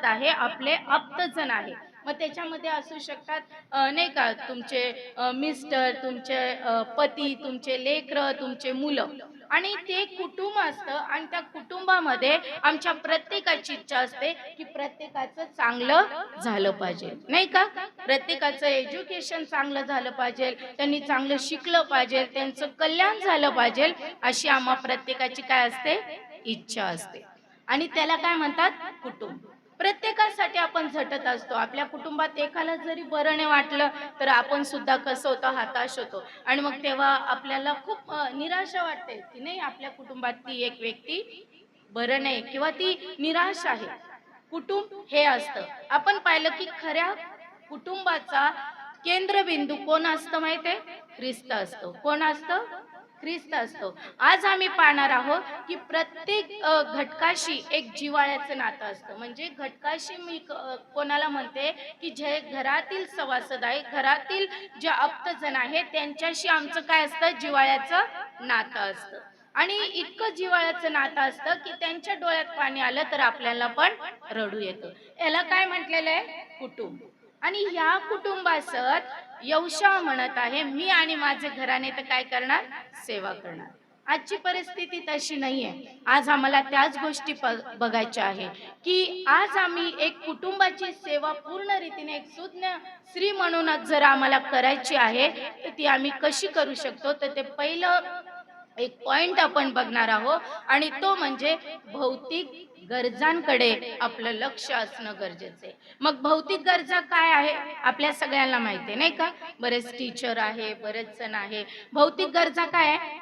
आहे आपले आप्तजन आहे. मग त्याच्यामध्ये असू शकतात नाही का तुमचे मिस्टर, तुमचे पती, तुमचे लेकरं, तुमचे मुलं आणि ते कुटुंब असतं आणि त्या कुटुंबामध्ये आमच्या प्रत्येकाची इच्छा असते की प्रत्येकाचं चांगलं झालं पाहिजे, नाही का? प्रत्येकाचं एज्युकेशन चांगलं झालं पाहिजे, त्यांनी चांगलं शिकलं पाहिजे, त्यांचं कल्याण झालं पाहिजे, अशी आम्हा प्रत्येकाची काय असते? इच्छा असते. आणि त्याला काय म्हणतात? कुटुंब. प्रत्येकासाठी आपण झटत असतो. आपल्या कुटुंबात एकाला जरी बरं नाही वाटलं, तर आपण सुद्धा कसं होतो? हताश होतो. आणि मग तेव्हा आपल्याला खूप निराशा वाटते, की नाही आपल्या कुटुंबात ती एक व्यक्ती बरं नाही किंवा ती निराश आहे. कुटुंब हे असतं. आपण पाहिलं की खऱ्या कुटुंबाचा केंद्रबिंदू कोण असतं माहिती आहे? ख्रिस्त असतो. कोण असतं? ख्रिस्त असतो. आज आम्ही पाहणार आहोत की प्रत्येक घटकाशी एक जिव्हाळ्याचं नातं असतं. म्हणजे घटकाशी मी कोणाला म्हणते की जे घरातील सभासद आहे, घरातील जे आप्तजन आहे त्यांच्याशी आमचं काय असतं? जिव्हाळ्याचं नातं असतं. आणि इतकं जिव्हाळ्याचं नातं असतं की त्यांच्या डोळ्यात पाणी आलं तर आपल्याला पण रडू येतं. याला काय म्हटलेलं आहे? कुटुंब. आणि ह्या कुटुंबासत यवशा म्हणत आहे, मी आणि माझे घराणे तर काय करणार? सेवा करणार. आजची परिस्थिती तशी नाहीये. आज आम्हाला त्याच गोष्टी बघायच्या आहे की आज आम्ही एक कुटुंबाची सेवा पूर्ण रीतीने एक सुज्ञ स्त्री म्हणूनच जर आम्हाला करायची आहे तर ती आम्ही कशी करू शकतो? तर ते पहिलं एक पॉइंट आपण बघणार आहोत आणि तो म्हणजे भौतिक गरजांकडे आपलं लक्ष असणं गरजेचं आहे. मग भौतिक गरजा काय आहे? आपल्या सगळ्यांना माहिती आहे, नाही का? बरेच टीचर आहे, बरेच जण आहे. भौतिक गरजा काय आहे?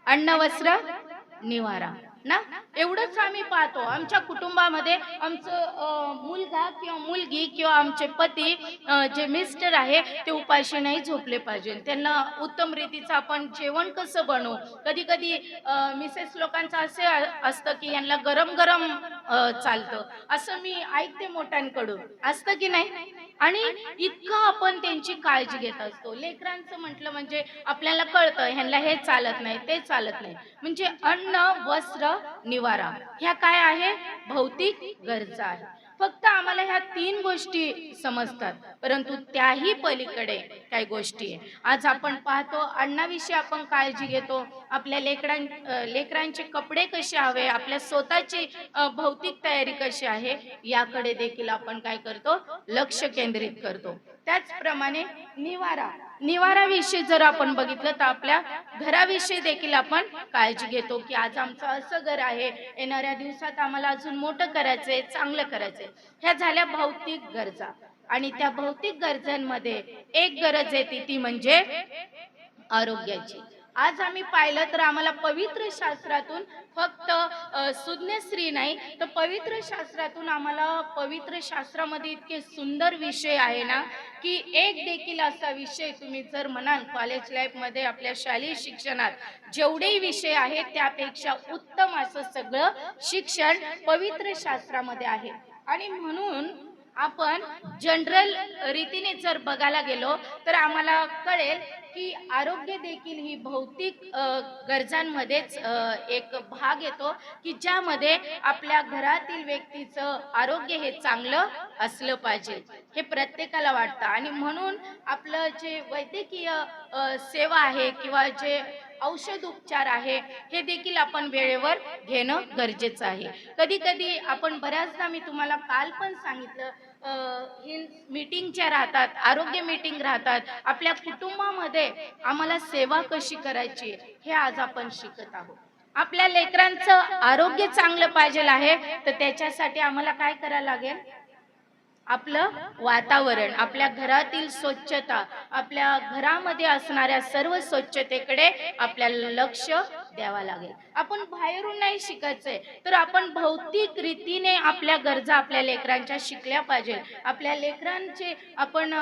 अन्न, वस्त्र, निवारा ना. एवढंच आम्ही पाहतो आमच्या कुटुंबामध्ये. आमचं मुलगा किंवा मुलगी किंवा आमचे पती जे मिस्टर आहे ते उपाशी नाही झोपले पाहिजे. त्यांना उत्तम रीतीचं आपण जेवण कसं बनवू. कधी कधी मिसेस लोकांचं असे असतं की यांना गरम गरम चालतं, असं मी ऐकते मोठ्यांकडून. असतं की नाही? आणि इतकं आपण त्यांची काळजी घेत असतो. लेकरांचं म्हटलं म्हणजे आपल्याला कळतं ह्यांना हे चालत नाही, ते चालत नाही. म्हणजे अन्न, वस्त्र, निवारा ह्या काय आहे? भौतिक गरजा आहे. फक्त आम्हाला ह्या 3 गोष्टी समजतात, परंतु त्याही पलीकडे काही गोष्टी आहे. आज आपण पाहतो अन्नाविषयी आपण काळजी घेतो. आपल्या लेकरांचे कपडे कसे हवे, आपल्या स्वतःची भौतिक तयारी कशी आहे, याकडे देखील आपण काय करतो? लक्ष केंद्रित करतो. त्याचप्रमाणे निवारा. निवाराविषयी जर आपण बघितलं तर आपल्या घराविषयी देखील आपण काळजी घेतो की आज आमचं असं घर आहे, येणाऱ्या दिवसात आम्हाला अजून मोठं करायचंय, चांगलं करायचंय. ह्या झाल्या भौतिक गरजा. आणि त्या भौतिक गरजांमध्ये एक गरज येते ती म्हणजे आरोग्याची. आज आम्ही पाहिलं तर आम्हाला पवित्र शास्त्रातून फक्त सुज्ञ स्त्री नाही तर पवित्र शास्त्रातून आम्हाला पवित्र शास्त्रामध्ये इतके सुंदर विषय आहे ना की एक देखील असा विषय तुम्ही जर म्हणाल कॉलेज लाईफमध्ये आपल्या शालेय शिक्षणात जेवढेही विषय आहेत त्यापेक्षा उत्तम असं सगळं शिक्षण पवित्र शास्त्रामध्ये आहे. आणि म्हणून आपण जनरल रीतीने जर बघायला गेलो तर आम्हाला कळेल की आरोग्य देखील ही भौतिक गरजांमध्येच एक भाग येतो की ज्यामध्ये आपल्या घरातील व्यक्तीचं आरोग्य हे चांगलं असलं पाहिजे, हे प्रत्येकाला वाटतं. आणि म्हणून आपलं जे वैद्यकीय सेवा आहे किंवा जे औषध उपचार आहे हे देखील आपण वेळेवर घेणं गरजेचं आहे. कधी कधी आपण बऱ्याचदा मी तुम्हाला काल पण सांगितलं ही मीटिंग ज्या राहतात, आरोग्य मीटिंग राहतात, आपल्या कुटुंबामध्ये आम्हाला सेवा कशी करायची हे आज आपण शिकत आहोत. आपल्या लेकरांचं आरोग्य चांगलं पाहिजे आहे तर त्याच्यासाठी आम्हाला काय करायला लागेल? आपलं वातावरण, आपल्या घरातील स्वच्छता, आपल्या घरामध्ये असणाऱ्या सर्व स्वच्छतेकडे आपल्याला लक्ष द्यावा लागेल. आपण बाहेरून नाही शिकायचंय तर आपण भौतिक रीतीने आपल्या गरजा आपल्या लेकरांच्या शिकल्या पाहिजे. आपल्या लेकरांचे आपण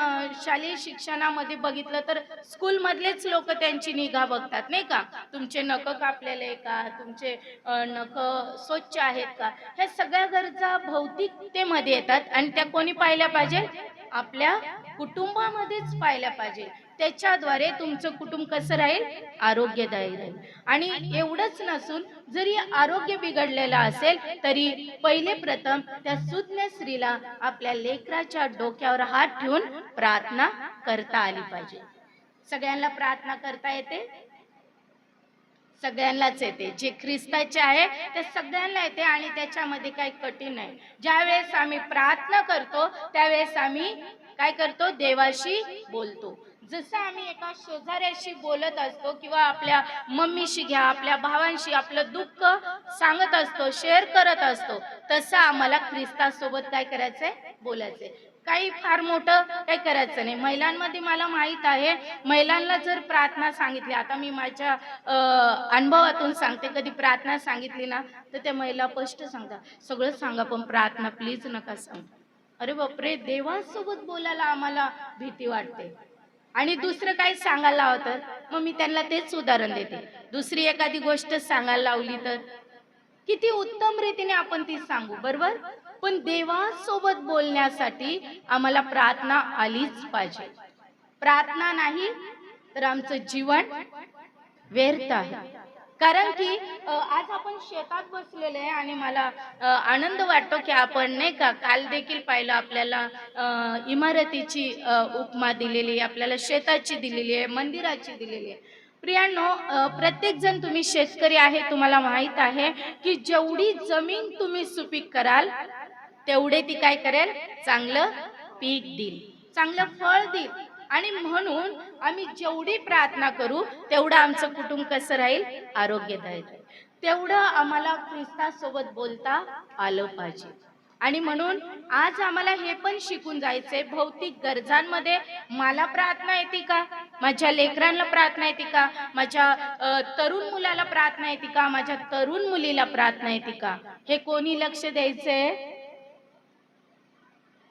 शालेय शिक्षणामध्ये बघितलं तर स्कूल मधलेच लोक त्यांची निगा बघतात, नाही का? तुमचे नख कापलेले का, तुमचे नख स्वच्छ आहेत का, ह्या सगळ्या गरजा भौतिकतेमध्ये येतात आणि त्या कोणी पाहिल्या पाहिजे? आपल्या कुटुंबामध्येच पाहिल्या पाहिजे. त्याच्याद्वारे तुमचं कुटुंब कसं राहील, आरोग्यदायी राहील. आणि एवढंच नसून जरी आरोग्य बिघडलेलं असेल तरी पहिले प्रथम त्या सुज्ञ स्त्रीला आपल्या लेकराच्या डोक्यावर हात ठेवून प्रार्थना करता आली पाहिजे. सगळ्यांना प्रार्थना करता येते? सगळ्यांनाच येते. जे ख्रिस्ताचे आहे ते सगळ्यांना येते आणि त्याच्यामध्ये काही कठीण नाही. ज्यावेळेस आम्ही प्रार्थना करतो त्यावेळेस आम्ही काय करतो, देवाशी बोलतो. जसं आम्ही एका शेजाऱ्याशी बोलत असतो किंवा आपल्या मम्मीशी घ्या, आपल्या भावांशी आपलं दुःख सांगत असतो, शेअर करत असतो, तसं आम्हाला ख्रिस्तासोबत काय करायचंय, बोलायचंय. काही फार मोठं काही करायचं नाही. महिलांमध्ये मला माहित आहे, महिलांना जर प्रार्थना सांगितली, आता मी माझ्या अनुभवातून सांगते, कधी प्रार्थना सांगितली ना तर त्या महिला स्पष्ट सांगतात, सगळं सांगा पण प्रार्थना प्लीज नका सांगू. अरे बापरे, देवासोबत बोलायला आम्हाला भीती वाटते. आणि दुसरं काही सांगायला होतं, मग मी त्यांना तेच उदाहरण देते. दुसरी एखादी गोष्ट सांगायला लावली तर किती उत्तम रीतीने आपण ती सांगू, बरोबर. पण देवासोबत बोलण्यासाठी आम्हाला प्रार्थना आलीच पाहिजे. प्रार्थना नाही तर आमचं जीवन व्यर्थ आहे. कारण की आज आपण शेतात बसलेले आहे आणि मला आनंद वाटतो की आपण नाही का, काल देखील पाहिलं आपल्याला इमारतीची उपमा दिलेली, आपल्याला शेताची दिलेली आहे, मंदिराची दिलेली आहे. प्रियांनो, प्रत्येक जण तुम्ही शेतकरी आहे, तुम्हाला माहित आहे की जेवढी जमीन तुम्ही सुपीक कराल तेवढे ती काय करेल, चांगलं पीक देईल, चांगलं फळ देईल. आणि म्हणून आम्ही जेवढी प्रार्थना करू तेवढं आमचं कुटुंब कसं राहील, आरोग्यदायी राहील. तेवढं आम्हाला ख्रिस्तासोबत बोलता आलं पाहिजे. आणि म्हणून आज आम्हाला हे पण शिकून जायचंय, भौतिक गरजांमध्ये मला प्रार्थना येते का, माझ्या लेकरांना प्रार्थना येते का, माझ्या तरुण मुलाला प्रार्थना येते का, माझ्या तरुण मुलीला प्रार्थना येते का, हे कोणी लक्ष द्यायचंय,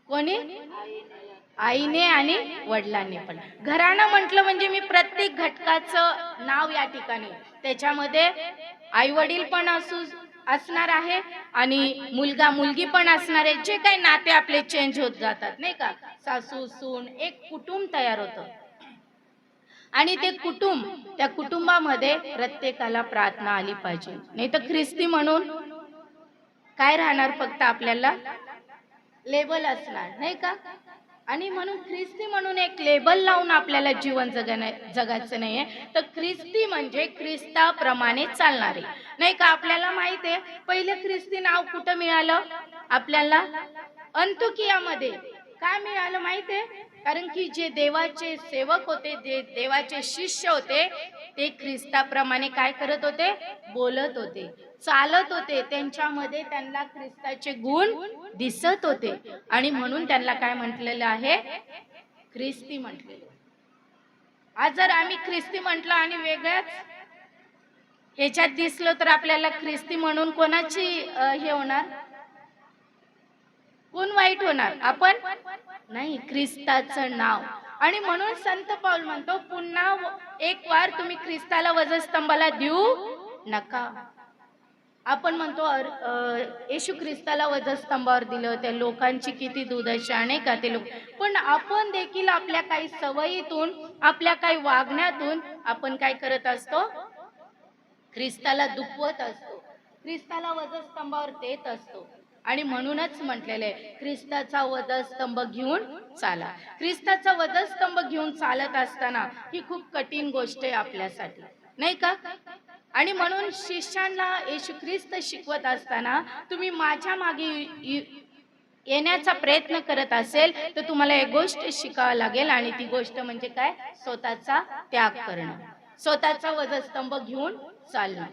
कोणी, आईने आणि वडिलांनी पण. घराणं म्हटलं म्हणजे मी प्रत्येक घटकाचं नाव या ठिकाणी, त्याच्यामध्ये आई वडील पण असणार आहे आणि मुलगा मुलगी पण असणार आहे. जे काही नाते आपले चेंज होत जातात नाही का, सासू सून, एक कुटुंब तयार होतं. आणि ते कुटुंब, त्या कुटुंबामध्ये प्रत्येकाला प्रार्थना आली पाहिजे. नाही तर ख्रिस्ती म्हणून काय राहणार, फक्त आपल्याला लेबल असणार नाही का. आणि म्हणून ख्रिस्ती म्हणून एक लेबल लावून आपल्याला जीवन जगायचं नाहीये, तर ख्रिस्ती म्हणजे ख्रिस्ताप्रमाणे चालणारे नाही का. आपल्याला माहिती आहे पहिलं ख्रिस्ती नाव कुठं मिळालं आपल्याला, अंतुकियामध्ये. काय मिळालं माहिती आहे, कारण की जे देवाचे सेवक होते, जे देवाचे शिष्य होते, ते ख्रिस्ताप्रमाणे काय करत होते, बोलत होते, चालत होते, त्यांच्यामध्ये त्यांना ख्रिस्ताचे गुण दिसत होते. आणि म्हणून त्यांना काय म्हटलेलं आहे, ख्रिस्ती म्हटलेलं. आज जर आम्ही ख्रिस्ती म्हटलं आणि वेगळ्याच ह्याच्यात दिसलो तर आपल्याला ख्रिस्ती म्हणून कोणाची हे होणार, कोण वाईट होणार, आपण नाही, ख्रिस्ताचं नाव. आणि म्हणून संत पाऊल म्हणतो, पुन्हा एक वार तुम्ही ख्रिस्ताला वधस्तंभाला देऊ नका. आपण म्हणतो येशू ख्रिस्ताला वधस्तंभावर दिलं, त्या लोकांची किती दुर्दशा नाही का ते लोक. पण आपण देखील आपल्या काही सवयीतून, आपल्या काही वागण्यातून आपण काय करत असतो, ख्रिस्ताला दुखवत असतो, ख्रिस्ताला वधस्तंभावर देत असतो. आणि म्हणूनच म्हटलेलं आहे, ख्रिस्ताचा वधस्तंभ घेऊन चाला. ख्रिस्ताचा वधस्तंभ घेऊन चालत असताना ही खूप कठीण गोष्ट आहे आपल्यासाठी नाही का. आणि म्हणून शिष्यांना येशू ख्रिस्त शिकवत असताना, तुम्ही माझ्या मागे येण्याचा प्रयत्न करत असेल तर तुम्हाला एक गोष्ट शिकावं लागेल, आणि ती गोष्ट म्हणजे काय, स्वतःचा त्याग करणं, स्वतःचा वधस्तंभ घेऊन चालणं.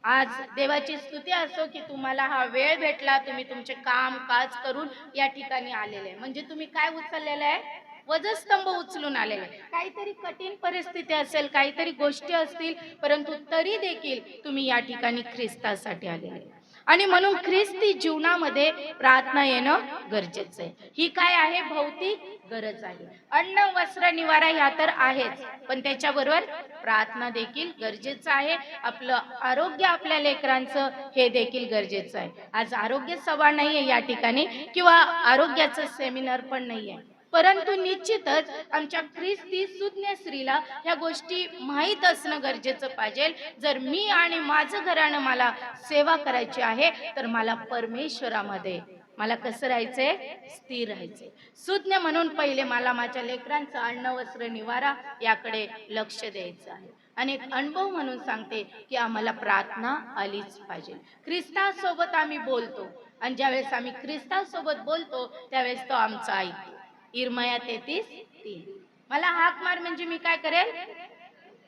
आज देवाची स्तुती असो की तुम्हाला हा वेळ भेटला, तुम्ही तुमचे काम काज करून या ठिकाणी आलेले आहे. म्हणजे तुम्ही काय उचललेलं आहे, वधस्तंभ उचलून आलेले. काहीतरी कठीण परिस्थिती असेल, काहीतरी गोष्टी असतील, परंतु तरी देखील तुम्ही या ठिकाणी ख्रिस्तासाठी आलेले. आणि म्हणून ख्रिस्ती जीवनामध्ये प्रार्थना येणं गरजेचं आहे. ही काय आहे, भौतिक गरज आहे. अन्न वस्त्र निवारा ह्या तर आहेच, पण त्याच्याबरोबर प्रार्थना देखील गरजेचं आहे. आपलं आरोग्य, आपल्या लेकरांचं हे देखील गरजेचं आहे. आज आरोग्य सभा नाहीये या ठिकाणी, किंवा आरोग्याचं सेमिनार पण नाहीये, परंतु निश्चितच आमच्या ख्रिस्ती सुज्ञ स्त्रीला ह्या गोष्टी माहीत असणं गरजेचं पाहिजे. जर मी आणि माझं घराणं मला सेवा करायची आहे, तर मला परमेश्वरामध्ये मला कसं राहायचंय? स्थिर राहायचंय. सुज्ञ म्हणून पहिले मला माझ्या लेकरांचं अन्न वस्त्र निवारा याकडे लक्ष द्यायचं आहे. आणि एक अनुभव म्हणून सांगते की आम्हाला प्रार्थना आलीच पाहिजे. ख्रिस्तासोबत आम्ही बोलतो आणि ज्यावेळेस आम्ही ख्रिस्तासोबत बोलतो त्यावेळेस तो आमचा ऐकतो. इर्मया 33:3. मला हाक मार म्हणजे मी काय करेल?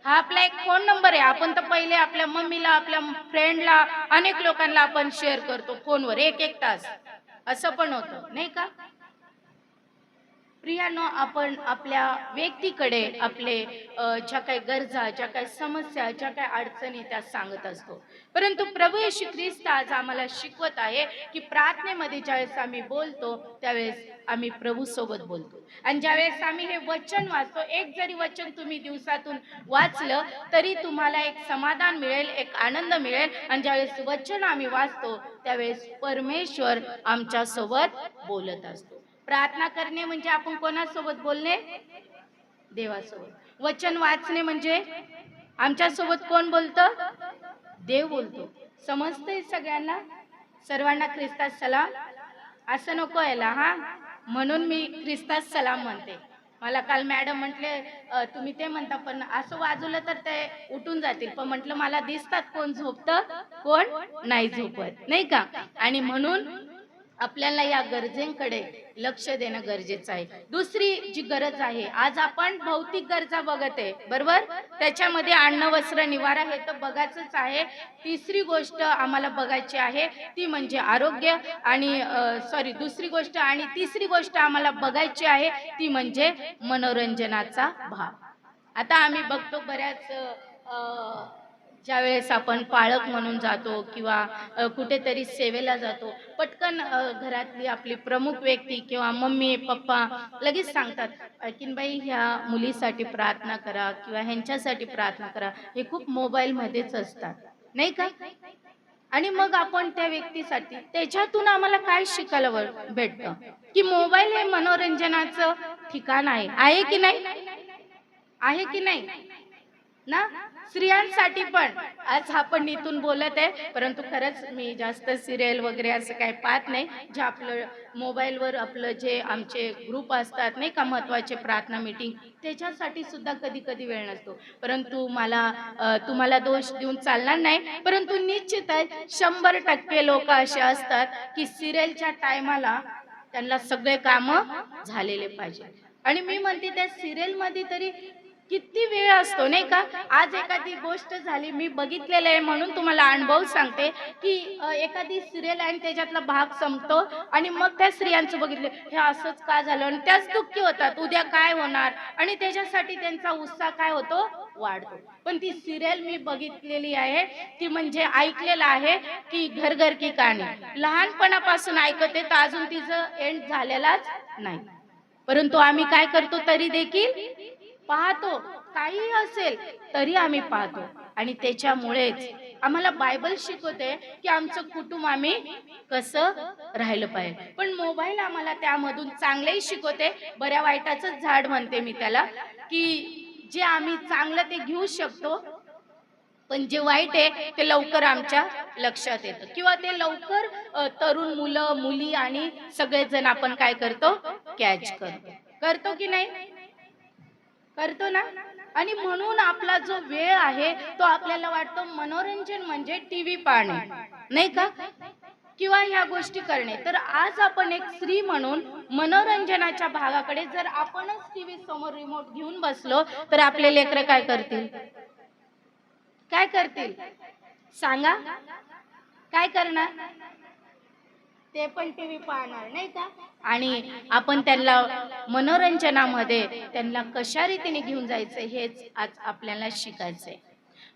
हा आपला एक फोन नंबर आहे. आपण तर पहिले आपल्या मम्मीला, आपल्या फ्रेंडला, अनेक लोकांना आपण शेअर करतो फोनवर एक एक तास. असं पण होतं नाही का? प्रियानो, आपण आपल्या व्यक्तीकडे आपले ज्या काही गरजा, ज्या काही समस्या, ज्या काही अडचणी त्या सांगत असतो. परंतु प्रभू येशू ख्रिस्त आज आम्हाला शिकवत आहे की प्रार्थनेमध्ये ज्यावेळेस आम्ही बोलतो त्यावेळेस आम्ही प्रभू सोबत बोलतो. आणि ज्यावेळेस आम्ही हे वचन वाचतो, एक जरी वचन तुम्ही दिवसातून वाचलं तरी तुम्हाला एक समाधान मिळेल, एक आनंद मिळेल. आणि ज्यावेळेस वचन आम्ही वाचतो त्यावेळेस परमेश्वर आमच्या सोबत बोलत असतो. प्रार्थना करणे म्हणजे आपण कोणासोबत बोलणे? देवासोबत. वचन वाचणे म्हणजे आमच्या सोबत कोण बोलतं? देव बोलतो. समजतंय सगळ्यांना? सर्वांना ख्रिस्तात सलाम. असं नको यायला हा, म्हणून मी ख्रिस्तात सलाम म्हणते. मला काल मॅडम म्हटले तुम्ही ते म्हणता पण असं वाजवलं तर ते उठून जातील. पण म्हटलं मला दिसतात कोण झोपतं, कोण नाही झोपत, नाही का? आणि म्हणून आपल्याला या गरजेंकडे लक्ष देणं गरजेचं आहे. दुसरी जी गरज आहे, आज आपण भौतिक गरजा बघत आहे बरोबर, त्याच्यामध्ये अन्न वस्त्र निवारा हे तर बघायचंच आहे. तिसरी गोष्ट आम्हाला बघायची आहे ती म्हणजे आरोग्य आणि दुसरी गोष्ट आणि तिसरी गोष्ट आम्हाला बघायची आहे ती म्हणजे मनोरंजनाचा भाग. आता आम्ही बघतो बऱ्याच ज्यावेळेस आपण पाळक म्हणून जातो किंवा कुठेतरी सेवेला जातो, पटकन घरातली आपली प्रमुख व्यक्ती किंवा मम्मी पप्पा लगेच सांगतात की बाई ह्या मुलीसाठी प्रार्थना करा किंवा ह्यांच्यासाठी प्रार्थना करा. हे खूप मोबाईलमध्येच असतात नाही का? आणि मग आपण त्या व्यक्तीसाठी त्याच्यातून आम्हाला काय शिकायला भेटतं की मोबाईल हे मनोरंजनाचं ठिकाण आहे की नाही? आहे की नाही ना? स्त्रियांसाठी पण आज आपण इथून बोलत आहे, परंतु खरंच मी जास्त सिरियल वगैरे असं काही पाहत नाही. जे आपलं मोबाईलवर आपलं जे आमचे ग्रुप असतात नाही का, महत्त्वाचे प्रार्थना मीटिंग, त्याच्यासाठी सुद्धा कधी कधी वेळ नसतो. परंतु मला तुम्हाला दोष देऊन चालणार नाही, परंतु निश्चितच 100% लोक असे असतात की सिरियलच्या टायमाला त्यांना सगळे कामं झालेले पाहिजे. आणि मी म्हणते त्या सिरियल मध्ये तरी किती वेळ असतो नाही का? आज एखादी गोष्ट झाली, मी बघितलेलं आहे म्हणून तुम्हाला अनुभव सांगते की एखादी सिरियल आहे आणि त्याच्यातला भाग संपतो आणि मग त्या स्त्रियांचं बघितलं हे असंच का झालं आणि त्याच दुःखी होतात, उद्या काय होणार, आणि त्याच्यासाठी त्यांचा उत्साह काय होतो? वाढतो. पण ती सिरियल मी बघितलेली आहे, ती म्हणजे ऐकलेलं आहे की घर घर की कहाणी, लहानपणापासून ऐकते तर अजून तिचं एंड झालेलाच नाही. परंतु आम्ही काय करतो तरी देखील पाहतो, काही असेल तरी आम्ही पाहतो. आणि त्याच्यामुळेच आम्हाला बायबल शिकवते की आमचं कुटुंब आम्ही कसं राहिलं पाहिजे. पण मोबाईल आम्हाला त्यामधून चांगलंही शिकवते, बऱ्या वाईटाचंच झाड म्हणते मी त्याला, की जे आम्ही चांगलं ते घेऊ शकतो पण जे वाईट आहे ते लवकर आमच्या लक्षात येतं किंवा ते लवकर तरुण मुलं मुली आणि सगळेजण आपण काय करतो? कॅच करतो की नाही? करतो ना? आणि म्हणून आपला जो वेळ आहे तो आपल्याला वाटतो मनोरंजन म्हणजे टीव्ही पाहणे नाही का, किंवा ह्या गोष्टी करणे. तर आज आपण एक स्त्री म्हणून मनोरंजनाच्या भागाकडे जर आपणच टीव्ही समोर रिमोट घेऊन बसलो तर आपले लेकरं काय करतील? काय करतील सांगा? काय करणार? ते पण टीव्ही पाहणार नाही का? आणि आपण त्यांना मनोरंजनामध्ये त्यांना कशा रीतीने घेऊन जायचं हेच आज आपल्याला शिकायचंय.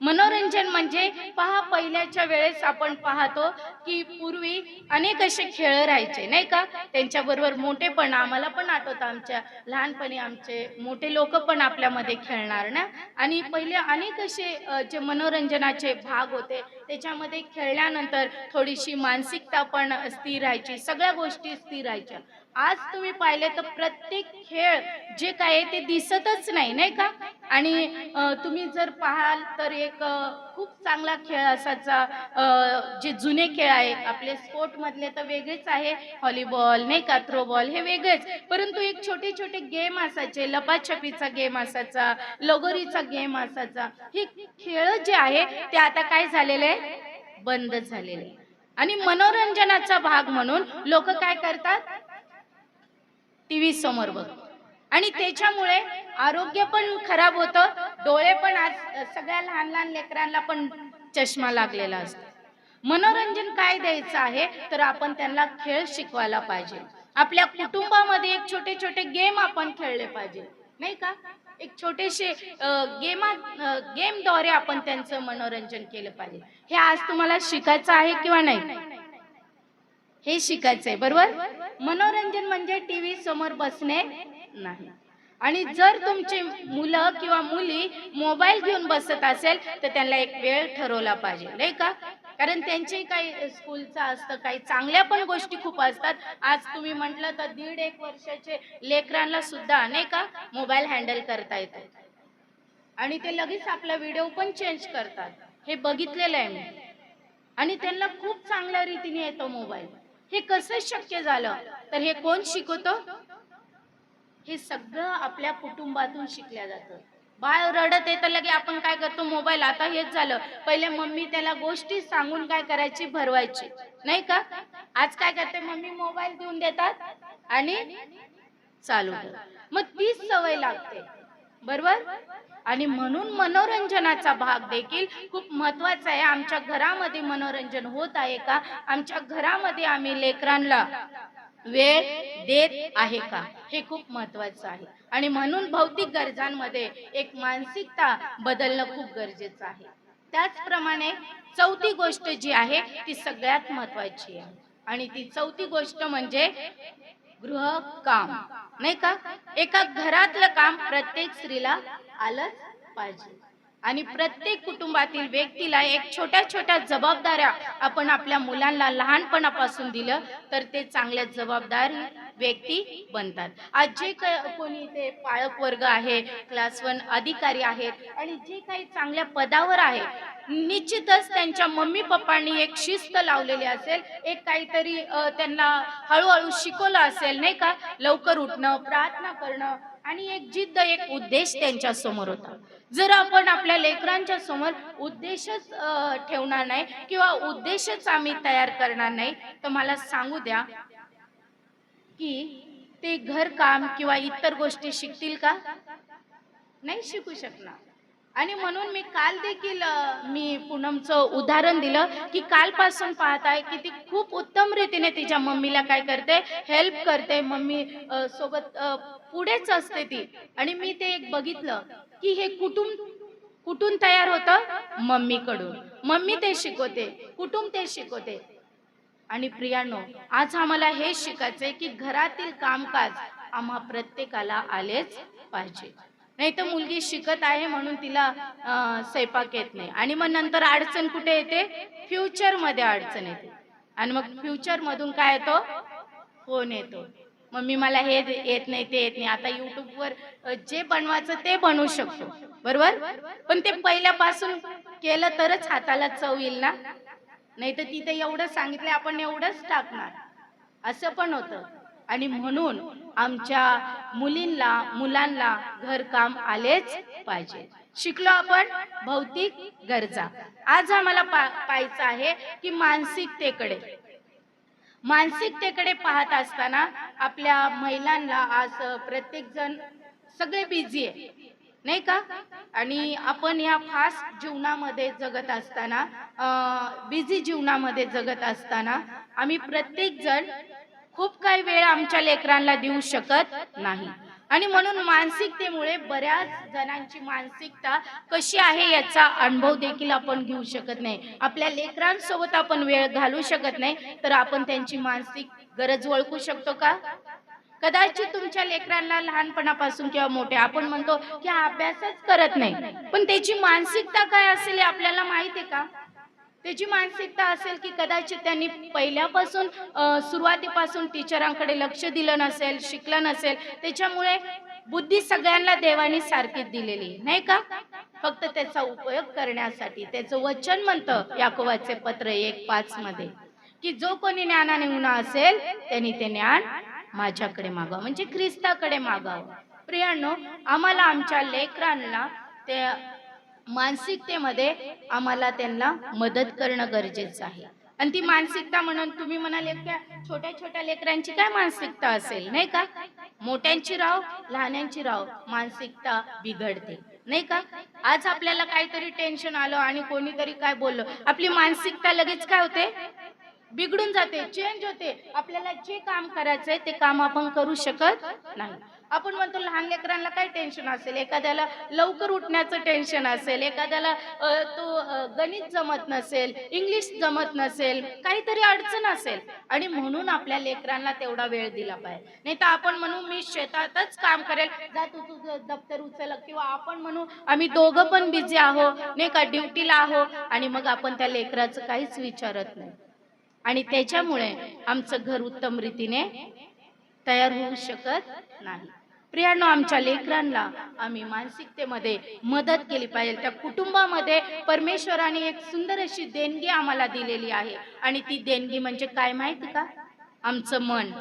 मनोरंजन म्हणजे पहा, पहिल्याच्या वेळेस आपण पाहतो की पूर्वी अनेक असे खेळ राहायचे नाही का, त्यांच्याबरोबर मोठे पण आम्हाला पण आठवतं, आमच्या लहानपणी आमचे मोठे लोक पण आपल्यामध्ये खेळणार ना. आणि पहिले अनेक असे जे मनोरंजनाचे भाग होते त्याच्यामध्ये खेळल्यानंतर थोडीशी मानसिकता पण स्थिर राहायची, सगळ्या गोष्टी स्थिर राहायच्या. आज तुम्ही पाहिले तर प्रत्येक खेळ जे काय आहे ते दिसतच नाही, नाही का? आणि तुम्ही जर पाहाल तर एक खूप चांगला खेळ असायचा, जे जुने खेळ आहेत आपले स्पोर्ट मधले तर वेगळेच आहे, व्हॉलीबॉल नाही का, थ्रोबॉल हे वेगळेच, परंतु एक छोटे छोटे गेम असायचे, लपाछपीचा गेम असायचा, लगोरीचा गेम असायचा. हे खेळ जे आहे ते आता काय झालेले आहे, बंद झालेले आहे. आणि मनोरंजनाचा भाग म्हणून लोक काय करतात, टीव्ही समोर बघ, आणि त्याच्यामुळे आरोग्य पण खराब होतं, डोळे पण आज सगळ्या लहान लहान लेकरांना पण चष्मा लागलेला असतो. मनोरंजन काय द्यायचं आहे तर आपण त्यांना खेळ शिकवायला पाहिजे. आपल्या कुटुंबामध्ये एक छोटे छोटे गेम आपण खेळले पाहिजे, नाही का? एक छोटेसे गेमद्वारे आपण त्यांचं मनोरंजन केलं पाहिजे. हे आज तुम्हाला शिकायचं आहे किंवा नाही, हे शिकायचंय, बरोबर? मनोरंजन म्हणजे टीव्ही समोर बसणे नाही. आणि जर तुमचे मुलं किंवा मुली मोबाईल घेऊन बसत असेल तर त्यांना एक वेळ ठरवला पाहिजे, नाही का? कारण त्यांचे काही स्कूलचं असतं, काही चांगल्या पण गोष्टी खूप असतात. आज तुम्ही म्हटलं तर 1.5-1 वर्षाचे लेकरांना सुद्धा नाही का मोबाईल हँडल करता येतो, आणि ते लगेच आपला व्हिडिओ पण चेंज करतात. हे बघितलेलं आहे मी. आणि त्यांना खूप चांगल्या रीतीने येतो मोबाईल. हे कसं शक्य झालं तर हे कोण शिकवतो? हे सगळं आपल्या कुटुंबातून शिकल्या जातं. बाळ रडत आहे तर लगे आपण काय करतो, मोबाईल. आता हेच झालं, पहिले मम्मी त्याला गोष्टी सांगून काय करायची, भरवायची, नाही का? आज काय करते मम्मी, मोबाईल देऊन देतात आणि चालू कर. मग तीच सवय लागते, बरोबर? आणि म्हणून मनोरंजनाचा भाग देखील खूप महत्वाचा आहे. आमच्या घरामध्ये मनोरंजन होत आहे का? आमच्या घरामध्ये आम्ही लेकरांना वेळ देत आहे का? हे खूप महत्वाचं आहे. आणि म्हणून भौतिक गरजांमध्ये एक मानसिकता बदलणं खूप गरजेचं आहे. त्याचप्रमाणे चौथी गोष्ट जी आहे ती सगळ्यात महत्वाची आहे, आणि ती चौथी गोष्ट म्हणजे गृहकाम, नाही का? एका घरातलं काम प्रत्येक स्त्रीला आलंच पाहिजे. आणि प्रत्येक कुटुंबातील व्यक्तीला एक छोट्या छोट्या जबाबदाऱ्या आपण आपल्या मुलांना लहानपणापासून दिलं तर ते चांगल्या जबाबदार व्यक्ती बनतात. आज जे कोणी ते पालक वर्ग आहे, क्लास 1 अधिकारी आहेत, आणि जे काही चांगल्या पदावर आहे, निश्चितच त्यांच्या मम्मी पप्पांनी एक शिस्त लावलेली असेल, एक काहीतरी त्यांना हळूहळू शिकवलं असेल, नाही का? लवकर उठणं, प्रार्थना करणं, आणि एक जिद्द, एक उद्देश त्यांच्या समोर होता. जर आपण आपल्या लेकरांच्या समोर उद्देशच ठेवणार नाही किंवा उद्देशच आम्ही तयार करणार नाही तर मला सांगू द्या की ते घरकाम किंवा इतर गोष्टी शिकतील का? नाही शिकू शकणार. आणि म्हणून मी काल देखील मी पूनमचं उदाहरण दिलं की कालपासून पाहताय की ती खूप उत्तम रीतीने तिच्या मम्मीला काय करते, हेल्प करते. मम्मी सोबत पुढेच असते ती. आणि मी ते एक बघितलं की हे कुठून तयार होतं, मम्मीकडून. मम्मी ते शिकवते, कुटुंब ते शिकवते. आणि प्रियानो, आज आम्हाला हे शिकायचंय की घरातील कामकाज आम्हा प्रत्येकाला आलेच पाहिजे. नाही तर मुलगी शिकत आहे म्हणून तिला स्वयंपाक येत नाही, आणि मग नंतर अडचण कुठे येते, फ्युचर मध्ये अडचण येते. आणि मग फ्युचर मधून काय येतो, फोन येतो, मम्मी मला हे येत नाही, ते येत नाही. आता युट्यूबवर जे बनवायचं ते बनवू शकतो, बरोबर? पण ते पहिल्यापासून केलं तरच हाताला चव येईल ना. नाही तर तिथे एवढं सांगितलं आपण एवढंच टाकणार, असं पण होतं. आणि म्हणून आमच्या मुलांना घरकाम आलेच पाहिजे. शिकलो आपण भौतिक गरजा. आज आम्हाला पाहायचं आहे की मानसिकतेकडे पाहत असताना आपल्या महिलांना आज प्रत्येक जण सगळे बिझी आहे, नाही का? आणि आपण या फास्ट जीवनामध्ये जगत असताना, बिझी जीवनामध्ये जगत असताना आम्ही प्रत्येक जण खूप काही वेळ आमच्या लेकरांना देऊ शकत नाही. आणि म्हणून मानसिकतेमुळे बऱ्याच जणांची मानसिकता कशी आहे याचा अनुभव देखील आपण घेऊ शकत नाही. आपल्या लेकरांसोबत आपण वेळ घालवू शकत नाही तर आपण त्यांची मानसिक गरज ओळखू शकतो का? कदाचित तुमच्या लेकरांना लहानपणापासून किंवा मोठे आपण म्हणतो की हा अभ्यासच करत नाही, पण त्याची मानसिकता काय असेल हे आपल्याला माहित आहे का? त्याची मानसिकता असेल की कदाचित त्यांनी पहिल्यापासून सुरुवातीपासून टीचरांकडे लक्ष दिलं नसेल, शिकलं नसेल, त्याच्यामुळे बुद्धी सगळ्यांना देवाने सारखीच दिलेली नाही का? फक्त त्याचा उपयोग करण्यासाठी. त्याचं वचन म्हणतं याकोबाचे पत्र 1:5 मध्ये की जो कोणी ज्ञानाने उन्हा असेल त्यांनी ते ज्ञान माझ्याकडे मागावं, म्हणजे ख्रिस्ताकडे मागावं. प्रियांनो, आम्हाला आमच्या लेकरांना त्या मानसिकतेमध्ये आम्हाला त्यांना मदत करणं गरजेचं आहे. आणि ती मानसिकता म्हणून तुम्ही म्हणाले की छोट्या छोट्या लेकरांची काय मानसिकता असेल नाही का? मोठ्यांची राव, लहानांची राव, मानसिकता बिघडते नाही का? आज आपल्याला काहीतरी टेन्शन आलं आणि कोणीतरी काय बोललं, आपली मानसिकता लगेच काय होते, बिघडून जाते, चेंज होते. आपल्याला जे काम करायचंय ते काम आपण करू शकत नाही. आपण म्हणतो लहान लेकरांना काय टेन्शन असेल, एखाद्याला लवकर उठण्याचं टेन्शन असेल, एखाद्याला गणित जमत नसेल, इंग्लिश जमत नसेल, काहीतरी अडचण असेल, आणि म्हणून आपल्या लेकरांना तेवढा वेळ दिला पाहिजे. नाही तर आपण म्हणू मी शेतातच काम करेल, जा तू तुझं दप्तर उचल, किंवा आपण म्हणू आम्ही दोघं पण बिझी आहो नाही का, ड्युटीला आहो, आणि मग आपण त्या लेकराचं काहीच विचारत नाही. आणि त्याच्यामुळे आमचं घर उत्तम रीतीने तयार होऊ शकत नाही. प्रियांनो, आमच्या लेकरांना आम्ही मानसिकतेमध्ये मदत केली पाहिजे. त्या कुटुंबामध्ये परमेश्वराने एक सुंदर अशी देणगी आम्हाला दिलेली आहे, आणि ती देणगी म्हणजे काय माहिती का? आमचं मन.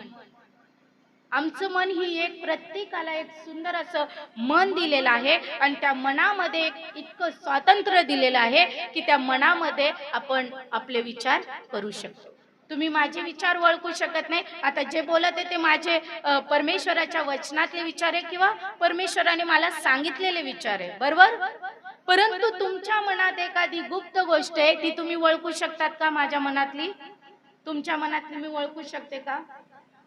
आमचं मन ही एक प्रत्येकाला एक सुंदर असं मन दिलेलं आहे, आणि त्या मनामध्ये एक इतकं स्वातंत्र्य दिलेलं आहे की त्या मनामध्ये आपण आपले विचार करू शकतो. तुम्ही माझे विचार ओळखू शकत नाही. आता जे बोलत आहे ते माझे परमेश्वराच्या वचनातले विचार आहे, किंवा परमेश्वराने मला सांगितलेले विचार आहे, बरोबर? परंतु तुमच्या मनात एखादी गुप्त गोष्ट आहे, ती तुम्ही ओळखू शकतात का? माझ्या मनातली, तुमच्या मनातली मी ओळखू शकते का?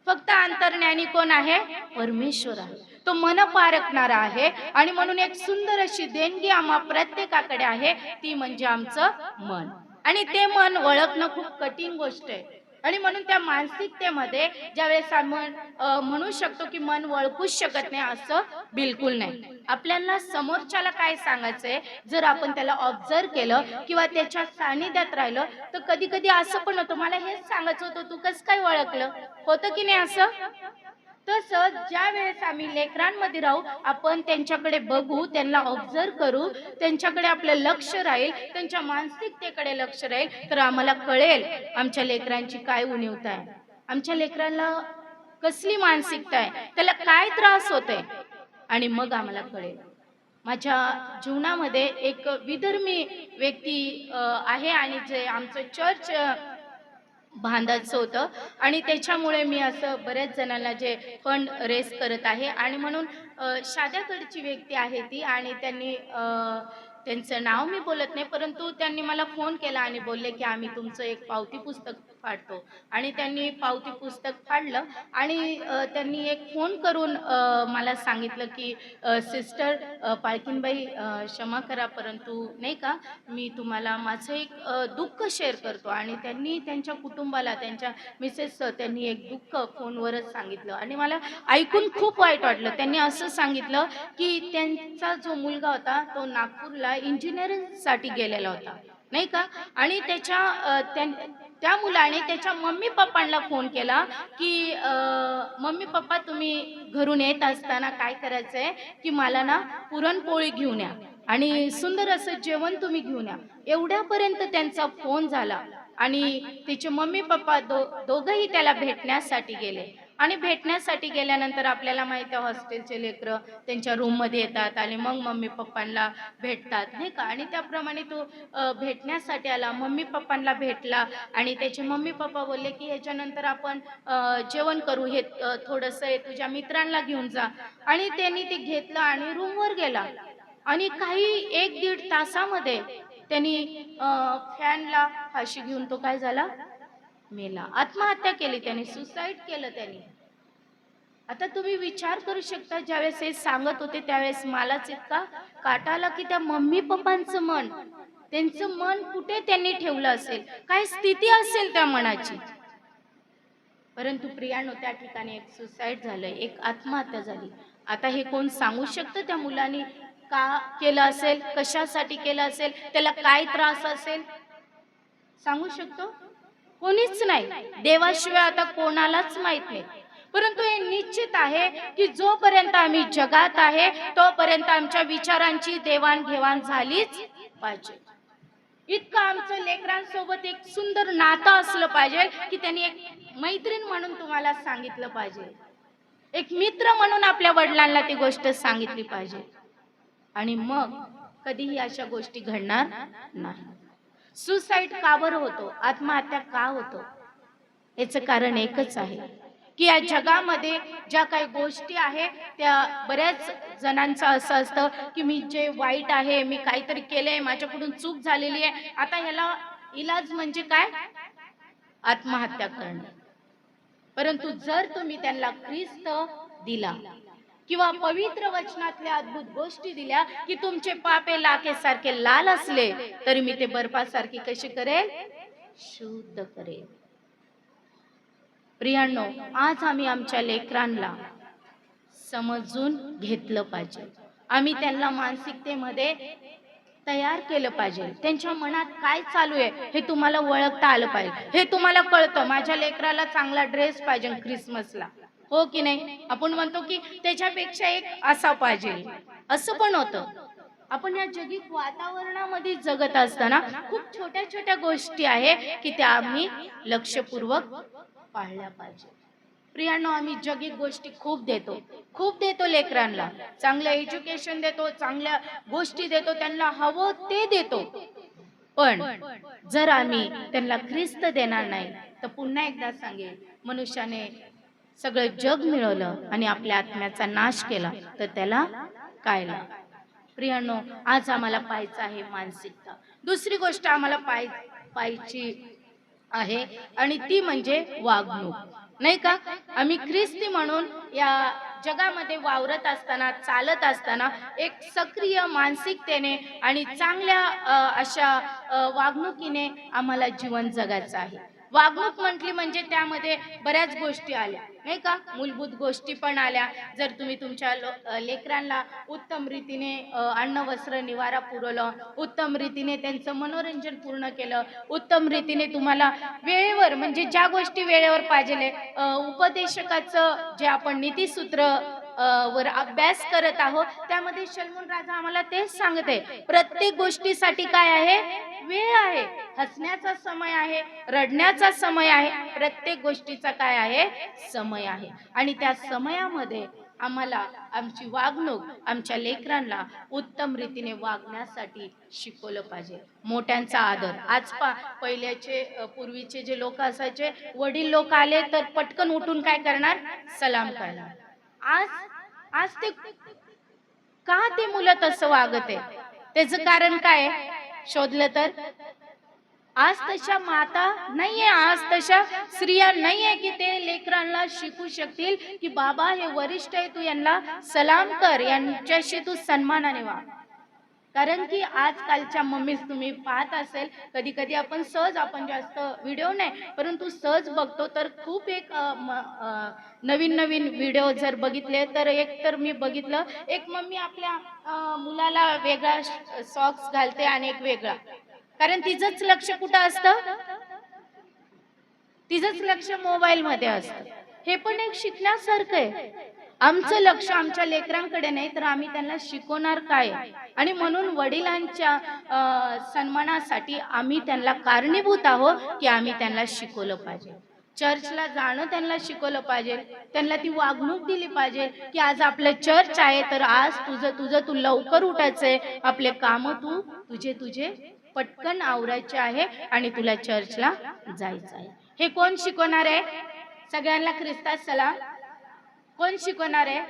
फक्त अंतर्ज्ञानी कोण आहे? परमेश्वर आहे. तो मन पारखणारा आहे, आणि म्हणून एक सुंदर अशी देणगी आम्हा प्रत्येकाकडे आहे, ती म्हणजे आमचं मन. आणि ते मन ओळखणं खूप कठीण गोष्ट आहे. आणि म्हणून त्या मानसिकतेमध्ये ज्यावेळेस आपण म्हणू शकतो की मन ओळखूच शकत नाही, असं बिलकुल नाही. आपल्याला समोरच्याला काय सांगायचंय, जर आपण त्याला ऑब्झर्व केलं किंवा त्याच्या सानिध्यात राहिलं, तर कधी कधी असं पण होतं, मला हेच सांगायचं होतं, तू कसं काय ओळखलं, होतं की नाही असं? तसं ज्या वेळेस आम्ही लेकरांमध्ये राहू, आपण त्यांच्याकडे बघू, त्यांना ऑब्झर्व करू, त्यांच्याकडे आपलं लक्ष राहील, त्यांच्या मानसिकतेकडे लक्ष राहील, तर आम्हाला कळेल आमच्या लेकरांची काय उणीवता आहे, आमच्या लेकरांना कसली मानसिकता आहे, त्याला काय त्रास होतोय, आणि मग आम्हाला कळेल. माझ्या जीवनामध्ये एक विधर्मी व्यक्ती आहे, आणि जे आमचं चर्च बांधायचं होतं, आणि त्याच्यामुळे मी असं बऱ्याच जणांना जे फंड रेस करत आहे, आणि म्हणून शाद्याकडची व्यक्ती आहे ती, आणि त्यांनी त्यांचं नाव मी बोलत नाही, परंतु त्यांनी मला फोन केला आणि बोलले की आम्ही तुमचं एक पावती पुस्तक फाडतो. आणि त्यांनी पावती पुस्तक फाडलं, आणि त्यांनी एक फोन करून मला सांगितलं की सिस्टर पालखीनबाई, क्षमा करा, परंतु नाही का, मी तुम्हाला माझं एक दुःख शेअर करतो. आणि त्यांनी त्यांच्या कुटुंबाला, त्यांच्या मिसेसचं त्यांनी एक दुःख फोनवरच सांगितलं, आणि मला ऐकून खूप वाईट वाटलं. त्यांनी असं सांगितलं की त्यांचा जो मुलगा होता तो नागपूरला इंजिनिअरिंगसाठी गेलेला होता नाही का, आणि त्या मुलाने त्याच्या मम्मी पप्पांना फोन केला की मम्मी पप्पा, तुम्ही घरून येत असताना काय करायचंय की मला ना पुरणपोळी घेऊन या, आणि सुंदर असं जेवण तुम्ही घेऊन या. एवढ्यापर्यंत त्यांचा फोन झाला, आणि तिचे मम्मी पप्पा दोघंही त्याला भेटण्यासाठी गेले. आणि भेटण्यासाठी गेल्यानंतर आपल्याला माहिती आहे, हॉस्टेलचे लेकरं त्यांच्या रूममध्ये येतात आणि मग मम्मी पप्पांना भेटतात नाही का. आणि त्याप्रमाणे तो भेटण्यासाठी आला, मम्मी पप्पांना भेटला, आणि त्याचे मम्मी पप्पा बोलले की ह्याच्यानंतर आपण जेवण करू, हे थोडंसं आहे तुझ्या मित्रांना घेऊन जा. आणि त्यांनी ते घेतलं आणि रूमवर गेला, आणि काही 1-1.5 तासामध्ये त्यांनी फॅनला फाशी घेऊन तो काय झाला, मेला, आत्महत्या केली, त्याने सुसाईड केलं त्याने. आता तुम्ही विचार करू शकता, ज्यावेळेस हे सांगत होते त्यावेळेस मलाच इतका काटा आला की त्या मम्मी पप्पांचं मन, त्यांचं मन कुठे त्यांनी ठेवलं असेल, काय स्थिती असेल त्या मनाची. परंतु प्रियानो, त्या ठिकाणी एक सुसाईड झालं, एक आत्महत्या झाली. आता हे कोण सांगू शकतं त्या मुलाने का केलं असेल, कशासाठी केलं असेल, त्याला काय त्रास असेल. सांगू शकतो? कोणीच नाही. देवाशिवाय आता कोणालाच माहित नाही. परंतु हे निश्चित आहे की जोपर्यंत आम्ही जगात आहे तोपर्यंत आमच्या विचारांची देवाणघेवाण झालीच पाहिजे. इतकं आमचं लेकरांसोबत एक सुंदर नातं असलं पाहिजे की त्यांनी एक मैत्रीण म्हणून तुम्हाला सांगितलं पाहिजे, एक मित्र म्हणून आपल्या वडिलांना ती गोष्ट सांगितली पाहिजे. आणि मग कधीही अशा गोष्टी घडणार नाही. सुसाईड का बरं होतो, आत्महत्या का होतो, याचं कारण एकच आहे की या जगामध्ये ज्या काही गोष्टी आहेत त्या बऱ्याच जणांचं असं असतं की मी जे वाईट आहे, मी काहीतरी केलंय, माझ्याकडून चूक झालेली आहे, आता ह्याला इलाज म्हणजे काय, आत्महत्या करणे. परंतु जर तुम्ही त्यांना ख्रिस्त दिला किंवा पवित्र वचनातल्या अद्भुत गोष्टी दिल्या की तुमचे पापे लाखेसारखे लाल असले तरी मी ते बर्फासारखी कशी करेल, शुद्ध करेल. प्रियांनो, आज आम्ही आमच्या लेकरांना समजून घेतलं पाहिजे. आम्ही त्यांना मानसिकतेमध्ये तयार केलं पाहिजे. त्यांच्या मनात काय चालू आहे हे तुम्हाला ओळखता आलं पाहिजे. हे तुम्हाला कळतं, माझ्या लेकराला चांगला ड्रेस पाहिजे क्रिसमसला, हो की नाही? आपण म्हणतो की त्याच्यापेक्षा एक असा पाहिजे, असं पण होतं. आपण या जगिक वातावरणामध्ये जगत असताना खूप छोट्या छोट्या गोष्टी आहे की त्या आम्ही लक्षपूर्वक पाळल्या पाहिजे. प्रियांनो, आम्ही जगिक गोष्टी खूप देतो लेकरांना. चांगलं एज्युकेशन देतो, चांगल्या गोष्टी देतो, त्यांना हवं ते देतो. पण जर आम्ही त्यांना ख्रिस्त देणार नाही तर पुन्हा एकदा सांगेल, मनुष्याने सगळं जग मिळवलं आणि आपल्या आत्म्याचा नाश केला तर त्याला काय लाभ? प्रियांनो, आज आम्हाला पाहायचं आहे मानसिकता. दुसरी गोष्ट आम्हाला पाहायची आहे आणि ती म्हणजे वागणूक, नाही का? आम्ही ख्रिस्ती म्हणून या जगामध्ये वावरत असताना, चालत असताना एक सक्रिय मानसिकतेने आणि चांगल्या अशा वागणुकीने आम्हाला जीवन जगायचं आहे. वागणूक म्हटली म्हणजे त्यामध्ये बऱ्याच गोष्टी आल्या, नाही का? मूलभूत गोष्टी पण आल्या. जर तुम्ही तुमच्या लेकरांना उत्तम रीतीने अन्न वस्त्र निवारा पुरवलं, उत्तम रीतीने त्यांचं मनोरंजन पूर्ण केलं, उत्तम रीतीने तुम्हाला वेळेवर म्हणजे ज्या गोष्टी वेळेवर पाहिजे, उपदेशकाचं जे आपण नीतिसूत्र वर अभ्यास करत आहोत त्यामध्ये शल्मोन राजा आम्हाला तेच सांगते, प्रत्येक गोष्टीसाठी काय आहे, वेळ आहे. हसण्याचा समय आहे, रडण्याचा समय आहे, प्रत्येक गोष्टीचा काय आहे, समय आहे. आणि त्या समयामध्ये आम्हाला आमची वागणूक आमच्या लेकरांना उत्तम रीतीने वागण्यासाठी शिकवलं पाहिजे. मोठ्यांचा आदर. आज पहिल्याचे पूर्वीचे जे लोक असायचे, वडील लोक आले तर पटकन उठून काय करणार, सलाम करणार. आज आज ते का ते मुलं तसं वागत आहे, त्याचं कारण काय शोधलं तर आज तशा माता नाहीये, आज तशा स्त्रिया नाहीये की ते लेकरांना शिकू शकतील की बाबा हे वरिष्ठ आहे, तू यांना सलाम कर, यांच्याशी तू सन्मानाने वाग. कारण की आजकालच्या मम्मीज तुम्ही पाहत असेल, कधी कधी आपण सहज, आपण जास्त व्हिडिओ नाही परंतु सहज बघतो तर खूप एक नवीन नवीन व्हिडिओ जर बघितले तर एक तर मी बघितलं, एक मम्मी आपल्या मुलाला वेगळा सॉक्स घालते आणि एक वेगळा, कारण तिचंच लक्ष कुठं असतं, तिचंच लक्ष मोबाईल मध्ये असतं. हे पण एक शिकण्यासारखं आहे. आमचं लक्ष आमच्या लेकरांकडे नाही तर आम्ही त्यांना शिकवणार काय? आणि म्हणून वडिलांच्या सन्मानासाठी आम्ही त्यांना कारणीभूत आहोत की आम्ही त्यांना शिकवलं पाहिजे. चर्चला जाणं त्यांना शिकवलं पाहिजे, त्यांना ती वागणूक दिली पाहिजे की आज आपलं चर्च आहे तर आज तू लवकर उठायचंय, आपले काम तुझे पटकन आवरायचे आहे आणि तुला चर्चला जायचं आहे. हे कोण शिकवणार आहे? सगळ्यांना ख्रिस्तात सलाम कोण शिकवणार आहे?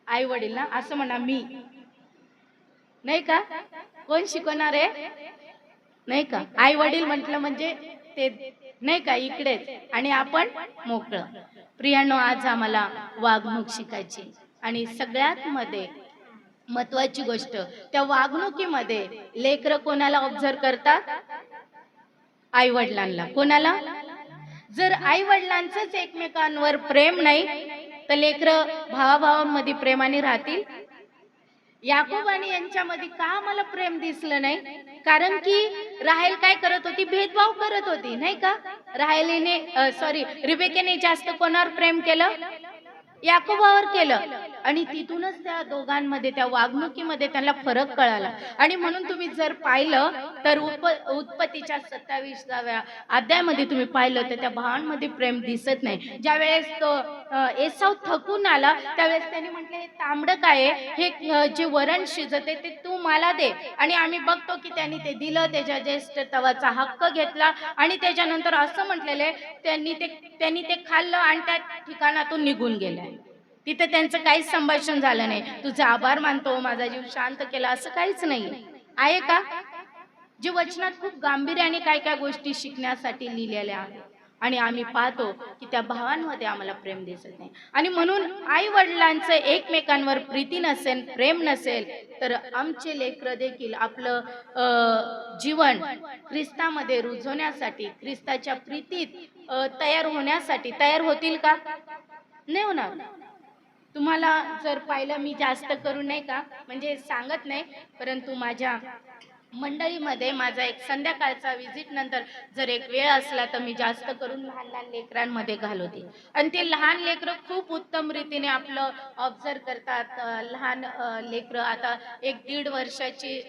आई वडील ना, असं म्हणा मी, नाही का? कोण शिकवणार आहे? नाही का? आई वडील म्हटलं म्हणजे ते नाही का इकडेच, आणि आपण मोकळं. प्रियांनो, आज आम्हाला वागणूक शिकायची आणि सगळ्यात मध्ये महत्वाची गोष्ट, त्या वागणुकीमध्ये लेकरं कोणाला ऑब्झर्व करतात? आई वडिलांना. कोणाला? जर आई वडिलांचंच एकमेकांवर प्रेम नाही तर लेकरं भावाभावांमध्ये प्रेमाने राहतील? याकूब आणि यांच्यामध्ये का आम्हाला प्रेम दिसलं नाही? कारण की राहेल काय करत होती? भेदभाव करत होती, नाही का? रिबेकेने जास्त कोणावर प्रेम केलं? याकोबावर केलं. आणि तिथूनच त्या दोघांमध्ये, त्या वागणुकीमध्ये त्यांना फरक कळाला. आणि म्हणून तुम्ही जर पाहिलं तर उत्पत्तीच्या 27व्या अध्यायामध्ये तुम्ही पाहिलं तर त्या भावांमध्ये प्रेम दिसत नाही. ज्या वेळेस तो एसाव थकून आला त्यावेळेस त्यांनी म्हटलं, हे तांबडं काय आहे? हे जे वरण शिजते ते तू मला दे. आणि आम्ही बघतो की त्यांनी ते दिलं, त्याच्या ज्येष्ठ तवाचा हक्क घेतला आणि त्याच्यानंतर असं म्हटलेलं त्यांनी ते खाल्लं आणि त्या ठिकाणातून निघून गेले. तिथे त्यांचं काहीच संभाषण झालं नाही. तुझा आभार मानतो, माझा जीव शांत केला, असं काहीच नाही आहे का? जे वचनात खूप गांभीर्याने काय काय गोष्टी शिकण्यासाठी लिहिलेल्या आहेत. आणि आम्ही पाहतो की त्या भावांमध्ये आम्हाला प्रेम दिसत नाही. आणि म्हणून आई वडिलांचं एकमेकांवर प्रीती नसेल, प्रेम नसेल, तर आमचे लेकरं देखील आपलं जीवन ख्रिस्तामध्ये रुजवण्यासाठी, ख्रिस्ताच्या प्रीतीत तयार होण्यासाठी तयार होतील का? नाही होणार. तुम्हाला जर पाहिलं, मी जास्त करून नाही का म्हणजे सांगत नाही, परंतु माझ्या मंडळीमध्ये माझा एक संध्याकाळचा विजिट नंतर जर एक वेळ असला तर मी जास्त करून लहान लहान लेकरांमध्ये घालवते. आणि ते लहान लेकरं खूप उत्तम रीतीने आपलं ऑब्झर्व करतात. लहान लेकरं, आता 1-1.5 वर्षाची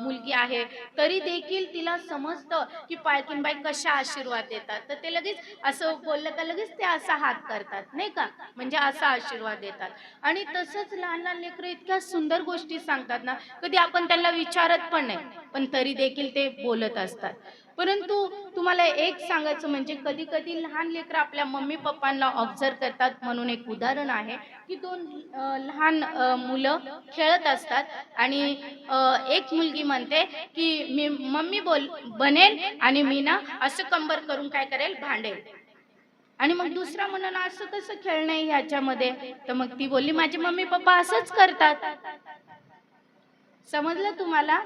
मुलगी आहे, तरी देखील तिला समजतं की पालकीनबाई कशा आशीर्वाद देतात. तर ते लगेच असं बोललं का लगेच ते असा हात करतात, नाही का, म्हणजे असा आशीर्वाद देतात. आणि तसंच लहान लहान लेकरं इतक्या सुंदर गोष्टी सांगतात ना, कधी आपण त्यांना विचारत पण नाही, पण तरी देखील ते बोलत असतात. परंतु तुम्हाला एक सांगायचं म्हणजे कधी कधी लहान लेकरं आपल्या मम्मी पप्पांना ऑब्झर्व करतात. म्हणून एक उदाहरण आहे की 2 लहान मुलं खेळत असतात आणि एक मुलगी म्हणते की मी मम्मी बनेल आणि मी ना असं कंबर करून काय करेल, भांडेल. आणि मग दुसरा म्हणाला, असं कसं खेळणं आहे ह्याच्यामध्ये? तर मग ती बोलली, माझे मम्मी पप्पा असंच करतात. समजलं तुम्हाला?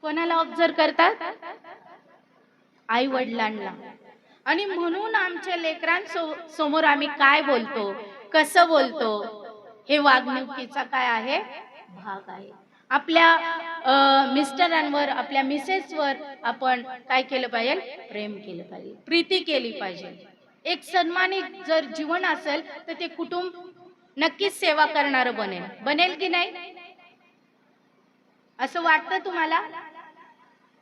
कोणाला ऑब्झर्व करतात? आई वडिलांना. आणि म्हणून आमच्या लेकरांसमोर आम्ही काय बोलतो, कसं बोलतो, हे वागणुकीचा काय आहे, भाग आहे. आपल्या मिस्टरांवर, आपल्या मिसेसवर आपण काय केलं पाहिजे, प्रेम केलं पाहिजे, प्रीती केली पाहिजे. एक सन्मानित जर जीवन असेल तर ते कुटुंब नक्कीच सेवा करणारं बनेल. बनेल की नाही? असं वाटतं तुम्हाला?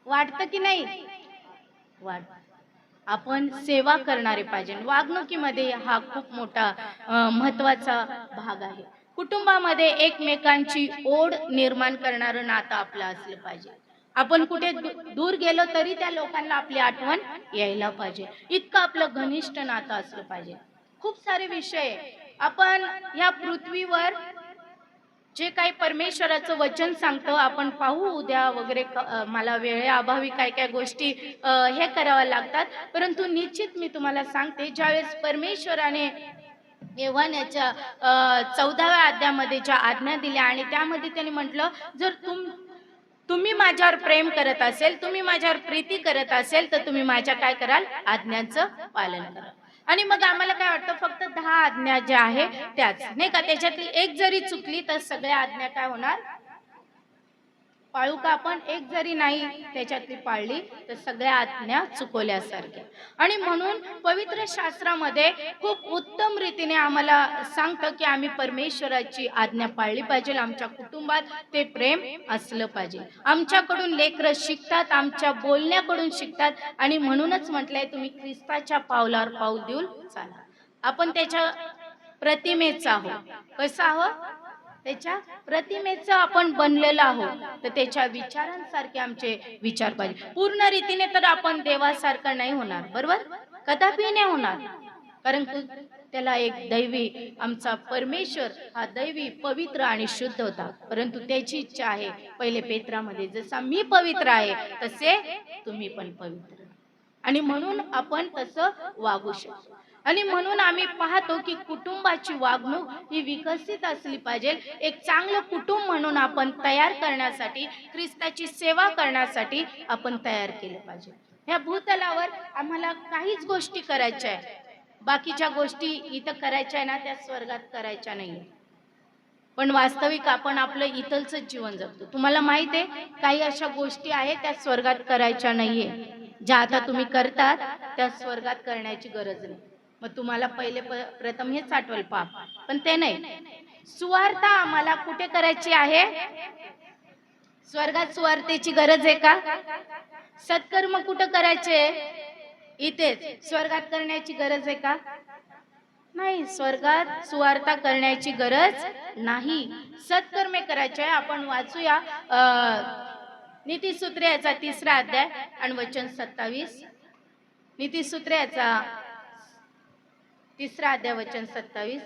वाटतं की नाही? वाट आपण सेवा करणारे पाहिजे. वागणुकीमध्ये हा खूप मोठा महत्वाचा भाग आहे. कुटुंबामध्ये एकमेकांची ओढ निर्माण करणारं नातं आपलं असलं पाहिजे. आपण कुठे दूर गेलो तरी त्या लोकांना आपली आठवण यायला पाहिजे. इतकं आपलं घनिष्ठ नातं असलं पाहिजे. खूप सारे विषय आपण या पृथ्वीवर जे काही परमेश्वराचं वचन सांगतं आपण पाहू उद्या वगैरे. मला वेळेअभावी काय काय गोष्टी हे कराव्या लागतात, परंतु निश्चित मी तुम्हाला सांगते, ज्यावेळेस परमेश्वराने यहोवाच्या 14व्या अध्यायामध्ये ज्या आज्ञा दिल्या आणि त्यामध्ये त्यांनी म्हटलं, जर तुम्ही माझ्यावर प्रेम करत असेल, तुम्ही माझ्यावर प्रीती करत असेल, तर तुम्ही माझ्या काय कराल, आज्ञांचं पालन करा. आणि मग आम्हाला काय वाटतं, फक्त 10 आज्ञा ज्या आहे त्याच, नाही का, त्याच्यातली एक जरी चुकली तर सगळ्या आज्ञा काय होणार, पाळू का आपण? एक जरी नाही त्याच्यातली पाळली तर सगळ्या आज्ञा चुकवल्यासारख्या. आणि म्हणून पवित्र शास्त्रामध्ये खूप उत्तम रीतीने आम्हाला सांगतं की आम्ही परमेश्वराची आज्ञा पाळली पाहिजे. आमच्या कुटुंबात ते प्रेम असलं पाहिजे. आमच्याकडून लेकरं शिकतात, आमच्या बोलण्याकडून शिकतात. आणि म्हणूनच म्हटलंय, तुम्ही ख्रिस्ताच्या पावलावर पाऊल देऊन चाला. आपण त्याच्या प्रतिमेचा आहोत. कसं आहोत? त्याच्या प्रतिमेचं आपण बनलेलं आहोत. तर त्याच्या विचारांसारखे आमचे विचार पाहिजे. पूर्ण रीतीने तर आपण देवासारखं नाही होणार, बरोबर, कदापि नाही होणार. कारण त्याला एक दैवी, आमचा परमेश्वर हा दैवी, पवित्र आणि शुद्ध होता. परंतु त्याची इच्छा आहे, पहिले पेत्रामध्ये, जसा मी पवित्र आहे तसे तुम्ही पण पवित्र. आणि म्हणून आपण तसं वागू शकतो. आणि म्हणून आम्ही पाहतो की कुटुंबाची वागणूक ही विकसित असली पाहिजे. एक चांगलं कुटुंब म्हणून आपण तयार करण्यासाठी, ख्रिस्ताची सेवा करण्यासाठी आपण तयार केलं पाहिजे. ह्या भूतलावर आम्हाला काहीच गोष्टी करायच्या आहे, बाकीच्या गोष्टी इथं करायच्या आहे ना, त्या स्वर्गात करायच्या नाही. पण वास्तविक आपण आपलं इथलचं जीवन जगतो. तुम्हाला माहित आहे काही अशा गोष्टी आहेत त्या स्वर्गात करायच्या नाहीये. ज्या आता तुम्ही करतात त्या स्वर्गात करण्याची गरज नाही. मग तुम्हाला पहिले प्रथम हेच आठवेल पाप, पण ते नाही. सुवार्ता आम्हाला कुठे करायची आहे? स्वर्गात सुवार्तेची गरज आहे का? सत्कर्म कुठं करायचे? इथेच. स्वर्गात करण्याची गरज आहे का? नाही. स्वर्गात सुवार्ता करण्याची गरज नाही. सत्कर्मे करायचे. आपण वाचूया नीतिसूत्रे याचा 3रा अध्याय आणि वचन 27. नीतिसूत्रे याचा 3रा अध्याय वचन 27.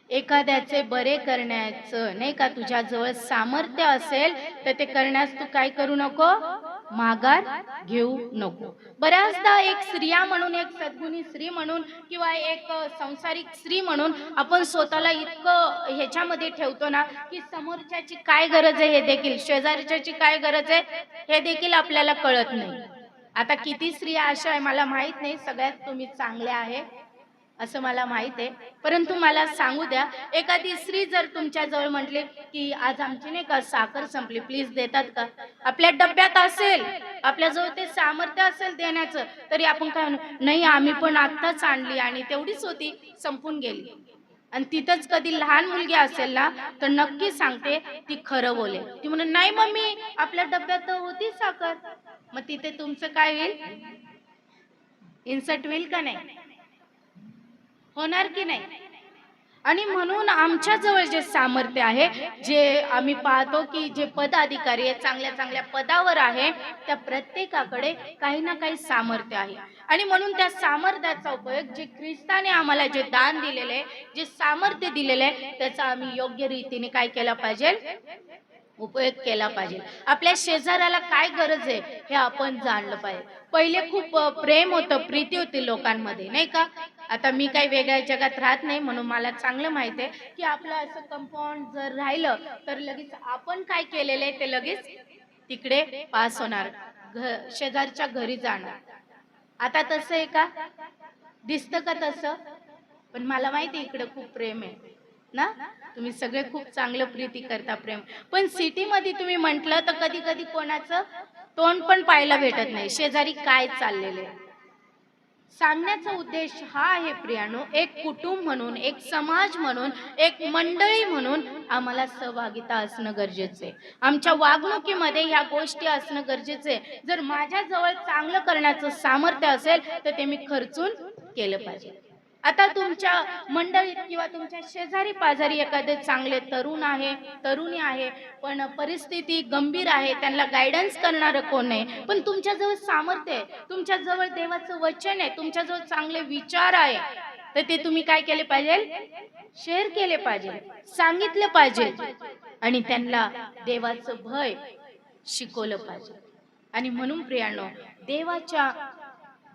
एखाद्याचे बरे करण्याचं नाही का तुझ्याजवळ सामर्थ्य असेल तर ते करण्यास तू काय करू नको? माघार घेऊ नको. बऱ्याचदा एक स्त्रिया म्हणून, एक सद्गुणी स्त्री म्हणून किंवा एक संसारिक स्त्री म्हणून आपण स्वतःला इतकं ह्याच्यामध्ये ठेवतो ना की समोरच्याची काय गरज आहे हे देखील, शेजारच्याची काय गरज आहे हे देखील आपल्याला कळत नाही. आता किती स्त्रिया अशा आहे मला माहित नाही, सगळ्यात तुम्ही चांगल्या आहे असं मला माहित आहे. परंतु मला सांगू द्या, एखादी स्त्री जर तुमच्या जवळ म्हटली की आज आमची नाही का साखर संपली, प्लीज देतात का? आपल्या डब्यात असेल, आपल्या जवळ ते सामर्थ्य असेल देण्याचं, तरी आपण काय नाही आम्ही पण आत्ताच आणली आणि तेवढीच होती, संपून गेली. आणि तिथंच कधी लहान मुलगी असेल ना तर नक्की सांगते ती खरं बोले. ती म्हणून नाही मम्मी आपल्या डब्यात होती साखर. मग तिथे तुमचं काय होईल? इन्सर्ट होईल का नाही? होणार की नाही? आणि म्हणून आमच्या जवळ जे सामर्थ्य आहे, जे आम्ही पाहतो की जे पदाधिकारी आहे चांगल्या चांगल्या पदावर आहे, त्या प्रत्येकाकडे काही ना काही सामर्थ्य आहे. आणि म्हणून त्या सामर्थ्याचा उपयोग जे ख्रिस्ताने आम्हाला जे दान दिलेले, जे सामर्थ्य दिलेले, त्याचा आम्ही योग्य रीतीने काय केला पाहिजे? उपयोग केला पाहिजे. आपल्या शेजाऱ्याला काय गरज आहे हे आपण जाणलं पाहिजे. पहिले खूप प्रेम होतं, प्रीती होती लोकांमध्ये नाही का? आता मी काही वेगळ्या जगात राहत नाही म्हणून मला चांगलं माहित आहे की आपलं असं कंपाऊंड जर राहिलं तर लगेच आपण काय केलेलं आहे ते लगेच तिकडे पास होणार, शेजारच्या घरी जाणार. आता तसं आहे का? दिसतं का तसं? पण मला माहिती इकडे खूप प्रेम आहे ना, तुम्ही सगळे खूप चांगलं प्रीती करता, प्रेम. पण सिटीमध्ये तुम्ही म्हटलं तर कधी कधी कोणाचं तोंड पण पाहायला भेटत नाही, शेजारी काय चाललेले. सांगण्याचा उद्देश हा आहे प्रियानो, एक कुटुंब म्हणून, एक समाज म्हणून, एक मंडळी म्हणून आम्हाला सहभागिता असणं गरजेचं आहे. आमच्या वागणुकीमध्ये ह्या गोष्टी असणं गरजेचं आहे. जर माझ्याजवळ चांगलं करण्याचं सामर्थ्य असेल तर ते मी खर्चून केलं पाहिजे. आता तुमच्या मंडळीत किंवा तुमच्या शेजारी पाजारी एखादे चांगले तरुण आहे, तरुणी आहे, पण परिस्थिती गंभीर आहे, त्यांना गायडन्स करणारं कोण नाही, पण तुमच्याजवळ सामर्थ्य आहे, तुमच्याजवळ देवाचं वचन आहे, तुमच्याजवळ चांगले विचार आहे, तर ते तुम्ही काय केले पाहिजे? शेअर केले पाहिजे, सांगितलं पाहिजे आणि त्यांना देवाचं भय शिकवलं पाहिजे. आणि म्हणून प्रियानो, देवाच्या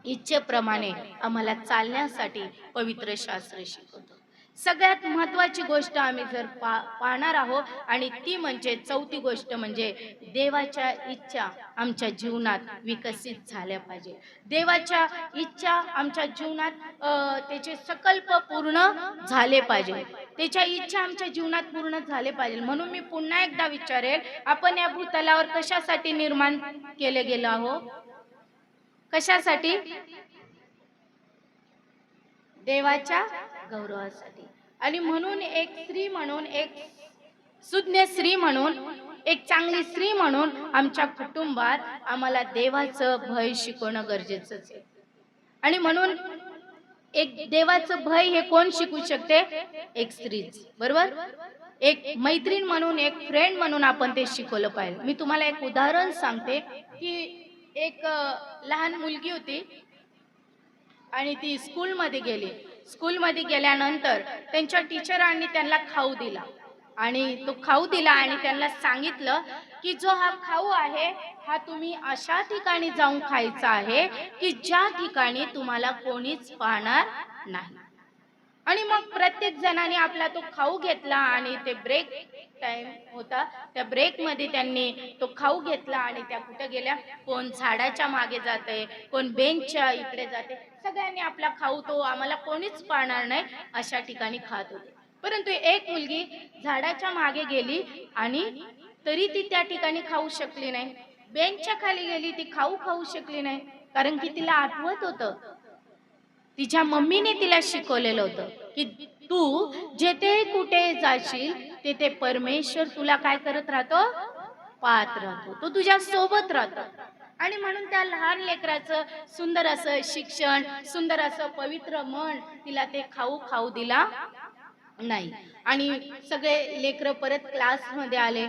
इच्छेप्रमाणे आम्हाला चालण्यासाठी पवित्र शास्त्र शिकवतो. सगळ्यात महत्वाची गोष्ट आम्ही जर पाहणार आहोत आणि ती म्हणजे चौथी गोष्ट म्हणजे देवाच्या इच्छा आमच्या जीवनात विकसित झाल्या पाहिजे. देवाच्या इच्छा आमच्या जीवनात त्याचे संकल्प पूर्ण झाले पाहिजे, त्याच्या इच्छा आमच्या जीवनात पूर्ण झाले पाहिजे. म्हणून मी पुन्हा एकदा विचारेल, आपण या भूतलावर कशासाठी निर्माण केले गेलो आहोत? कशासाठी? देवाच्या गौरवासाठी. आणि म्हणून एक स्त्री म्हणून, एक सुज्ञ स्त्री म्हणून, एक चांगली स्त्री म्हणून आमच्या कुटुंबात आम्हाला देवाचं भय शिकवणं गरजेचं आहे. आणि म्हणून एक देवाचं भय हे कोण शिकू शकते? एक स्त्रीच, बरोबर? एक मैत्रीण म्हणून, एक फ्रेंड म्हणून आपण ते शिकवलं पाहिजे. मी तुम्हाला एक उदाहरण सांगते की एक लहान मुलगी होती आणि ती स्कूलमध्ये गेली. स्कूलमध्ये गेल्यानंतर त्यांच्या टीचरांनी त्यांना खाऊ दिला आणि तो खाऊ दिला आणि त्यांना सांगितलं की जो हा खाऊ आहे हा तुम्ही अशा ठिकाणी जाऊन खायचा आहे की ज्या ठिकाणी तुम्हाला कोणीच पाहणार नाही. आणि मग प्रत्येक जणाने आपला तो खाऊ घेतला आणि ते ब्रेक टाइम होता. त्या ब्रेकमध्ये त्यांनी तो खाऊ घेतला आणि त्या कुठे गेल्या, कोण झाडाच्या मागे जाते, कोण बेंचच्या इकडे जाते. सगळ्यांनी आपला खाऊ तो आम्हाला कोणीच पाळणार नाही अशा ठिकाणी खात होते. परंतु एक मुलगी झाडाच्या मागे गेली आणि तरी ती त्या ठिकाणी खाऊ शकली नाही. बेंचच्या खाली गेली, ती खाऊ खाऊ शकली नाही, कारण की तिला आठवत होतं, तिच्या मम्मीने तिला शिकवलेलं होतं की तू जेथे कुठे जाशील तेथे परमेश्वर तुला काय करत राहतो, पाहत राहतो, तो तुझ्या सोबत राहतो. आणि म्हणून त्या लहान लेकराचं सुंदर असं शिक्षण, सुंदर असं पवित्र मन तिला ते खाऊ खाऊ दिला नाही. आणि सगळे लेकरं परत क्लासमध्ये आले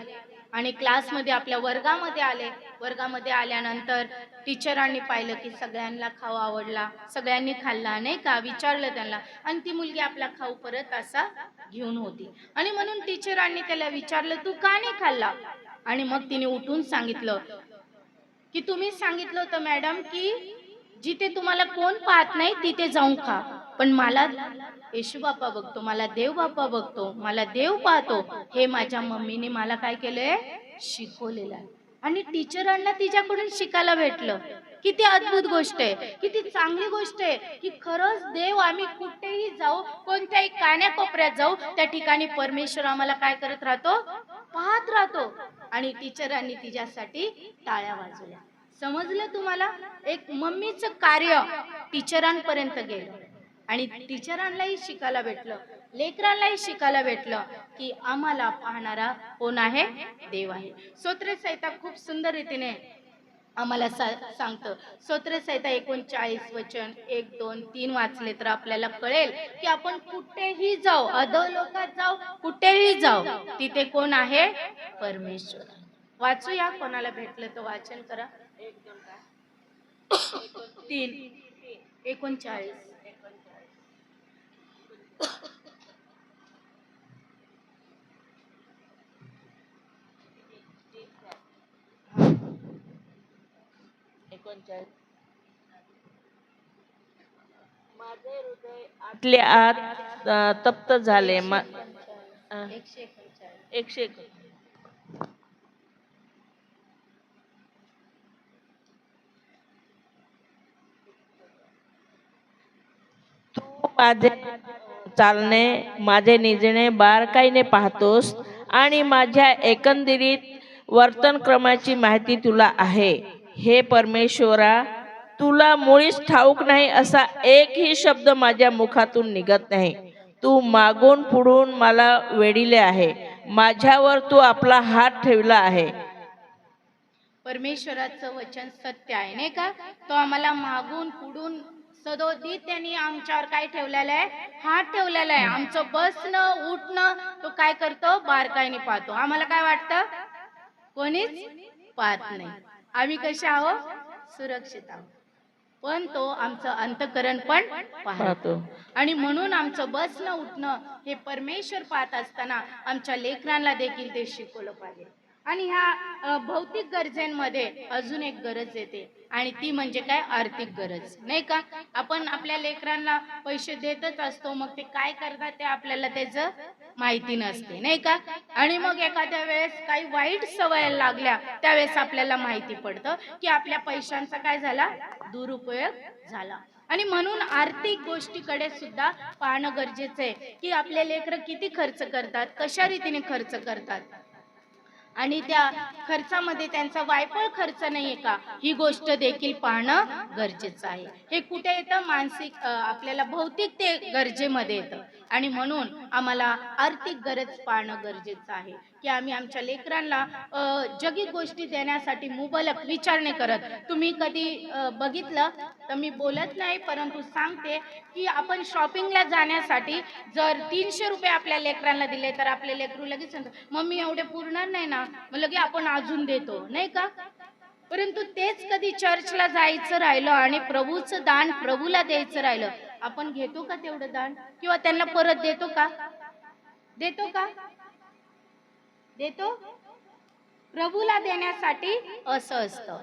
आणि क्लासमध्ये आपल्या वर्गामध्ये आले. वर्गामध्ये आल्यानंतर टीचरांनी पाहिलं की सगळ्यांना खाऊ आवडला, सगळ्यांनी खाल्ला नाही का, विचारलं त्यांना. आणि ती मुलगी आपला खाऊ परत असा घेऊन होती. आणि म्हणून टीचरांनी त्याला विचारलं, तू का नाही खाल्ला? आणि मग तिने उठून सांगितलं की तुम्ही सांगितलं होतं मॅडम की जिथे तुम्हाला कोण पाहत नाही तिथे जाऊन खा, पण मला येशू बाप्पा बघतो, मला देव बाप्पा बघतो, मला देव पाहतो, हे माझ्या मम्मीने मला काय केलंय, शिकवलेलं आहे. आणि टीचरांना तिच्याकडून शिकायला भेटलं. किती अद्भुत गोष्ट आहे, किती चांगली गोष्ट आहे की खरंच देव, आम्ही कुठेही जाऊ, कोणत्याही कान्याकोपऱ्यात जाऊ, त्या ठिकाणी परमेश्वर आम्हाला काय करत राहतो, पाहत राहतो. आणि टीचरांनी तिच्यासाठी टाळ्या वाजवल्या. समजलं तुम्हाला? एक मम्मीचं कार्य टीचरांपर्यंत गेलं आणि टीचरांनाही शिकायला भेटलं, लेकरांनाही शिकायला भेटलं की आम्हाला पाहणारा कोण आहे, देव आहे. स्तोत्रसंहिता खूप सुंदर रीतीने आम्हाला सांगतं. स्तोत्रसंहिता 39 वचन 1, 2, 3 वाचले तर आपल्याला कळेल की आपण कुठेही जाऊ, अधोलोकात जाऊ, कुठेही जाऊ, तिथे कोण आहे, परमेश्वर. वाचूया, कोणाला भेटलं तर वाचन करा. 3 39. माझे हृदय आतले आत तप्त झाले. 141. तू माझे चालणे, माझे निजणे बारकाईने पाहतोस आणि माझ्या एकंदरीत वर्तनक्रमाची माहिती तुला आहे. हे परमेश्वरा, तुला मुळीच ठाऊक नाही असा एकही शब्द माझ्या मुखातून निघत नाही. तू मागून पुढून मला वेढिले आहे, माझ्यावर तू आपला हात ठेवला आहे. परमेश्वराचं वचन सत्य आहे नाही का. तो आम्हाला मागून पुढून सदोदित त्यांनी आमच्यावर काय ठेवलेलं आहे, हात ठेवलेला आहे. आमचं बसणं उठणं तो काय करतो, बारकाईने पाहतो. आम्हाला काय वाटतं, कोणीच पाहत नाही, आम्ही कसे आहोत, सुरक्षित आहोत, पण तो आमचं अंतःकरण पण पाहतो. आणि म्हणून आमचं बसणं उठणं हे परमेश्वर पाहत असताना आमच्या लेकरांना देखील ते शिकवलं पाहिजे. आणि ह्या भौतिक गरजेमध्ये अजून एक गरज येते आणि ती म्हणजे काय, आर्थिक गरज नाही का. आपण आपल्या लेकरांना पैसे देतच असतो, मग ते काय करतात ते आपल्याला त्याचं माहिती नसते नाही का. आणि मग एखाद्या वेळेस काही वाईट सवय लागल्या त्यावेळेस आपल्याला माहिती पडतं की आपल्या पैशांचा काय झाला, दुरुपयोग झाला. आणि म्हणून आर्थिक गोष्टीकडे सुद्धा पाहणं गरजेचं आहे की आपले लेकरं किती खर्च करतात, कशा रीतीने खर्च करतात आणि त्या खर्चामध्ये त्यांचा वायफळ खर्च नाहीये का, ही गोष्ट देखील पाहणं गरजेचं आहे. हे कुठे येतं, मानसिक आपल्याला भौतिक ते गरजेमध्ये येतं. आणि म्हणून आम्हाला आर्थिक गरज पाहणं गरजेचं आहे की आम्ही आमच्या लेकरांना जगी गोष्टी देण्यासाठी मुबलक विचार नाही करत. तुम्ही कधी बघितलं तर मी बोलत नाही परंतु सांगते की आपण शॉपिंगला जाण्यासाठी जर 300 रुपये आपल्या लेकरांना दिले तर आपले लेकरू लगेच म्हणतात, मम्मी एवढे पुरणार नाही ना, मग लगे आपण अजून देतो नाही का. परंतु तेच कधी चर्चला जायचं राहिलं आणि प्रभूचं दान प्रभूला द्यायचं राहिलं, आपण घेतो का तेवढं दान, किंवा त्यांना परत देतो का, देतो का, देतो. प्रभूला देण्यासाठी असं असतं.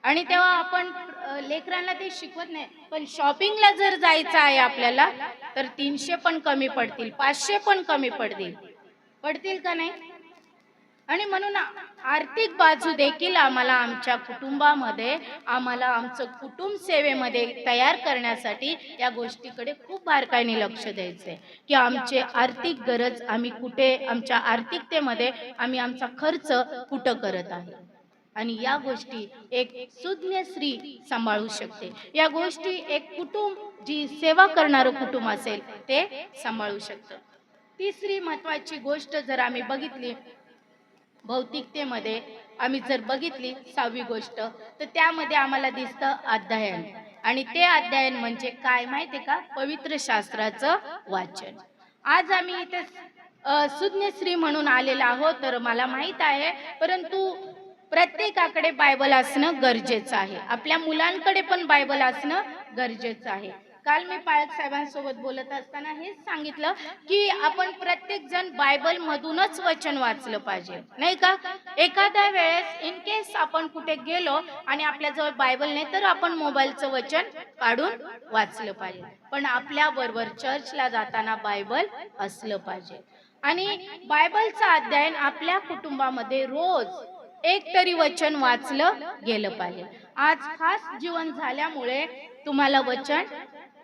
आणि तेव्हा आपण लेकरांना ते शिकवत नाही. पण शॉपिंगला जर जायचं आहे आपल्याला तर 300 पण कमी पडतील, 500 पण कमी पडतील, पडतील का नाही. आणि म्हणून आर्थिक बाजू देखील आम्हाला आमच्या कुटुंबामध्ये आम्हाला आमचं कुटुंब सेवेमध्ये तयार करण्यासाठी या गोष्टीकडे खूप बारकाईने लक्ष द्यायचंय की आमचे आर्थिक गरज आम्ही कुठे आमच्या आर्थिकतेमध्ये आम्ही आमचा खर्च कुठं करत आहे आणि या गोष्टी एक सुज्ञ स्त्री सांभाळू शकते. या गोष्टी एक कुटुंब जी सेवा करणारं कुटुंब असेल ते सांभाळू शकतं. तिसरी महत्वाची गोष्ट जर आम्ही बघितली भौतिकतेमध्ये आम्ही जर बघितली 6वी गोष्ट तर त्यामध्ये आम्हाला दिसतं अध्ययन आणि ते अध्ययन म्हणजे काय माहितीये का पवित्र शास्त्राचं वाचन. आज आम्ही इथे सुज्ञ स्त्री म्हणून आलेला आहोत तर मला माहित आहे परंतु प्रत्येकाकडे बायबल असणं गरजेचं आहे. आपल्या मुलांकडे पण बायबल असणं गरजेचं आहे. काल मी पाळक साहेबांसोबत बोलत असताना हेच सांगितलं की आपण प्रत्येक जण बायबल मधूनच वचन वाचलं पाहिजे नाही का. एखाद्या वेळेस इन केस आपण कुठे गेलो आणि आपल्याजवळ बायबल नाही तर आपण मोबाईलचं वचन काढून वाचलं पाहिजे पण आपल्या बरोबर चर्चला जाताना बायबल असलं पाहिजे आणि बायबलचं अध्ययन आपल्या कुटुंबामध्ये रोज एक तरी वचन वाचलं गेलं पाहिजे. आज खास जीवन झाल्यामुळे तुम्हाला वचन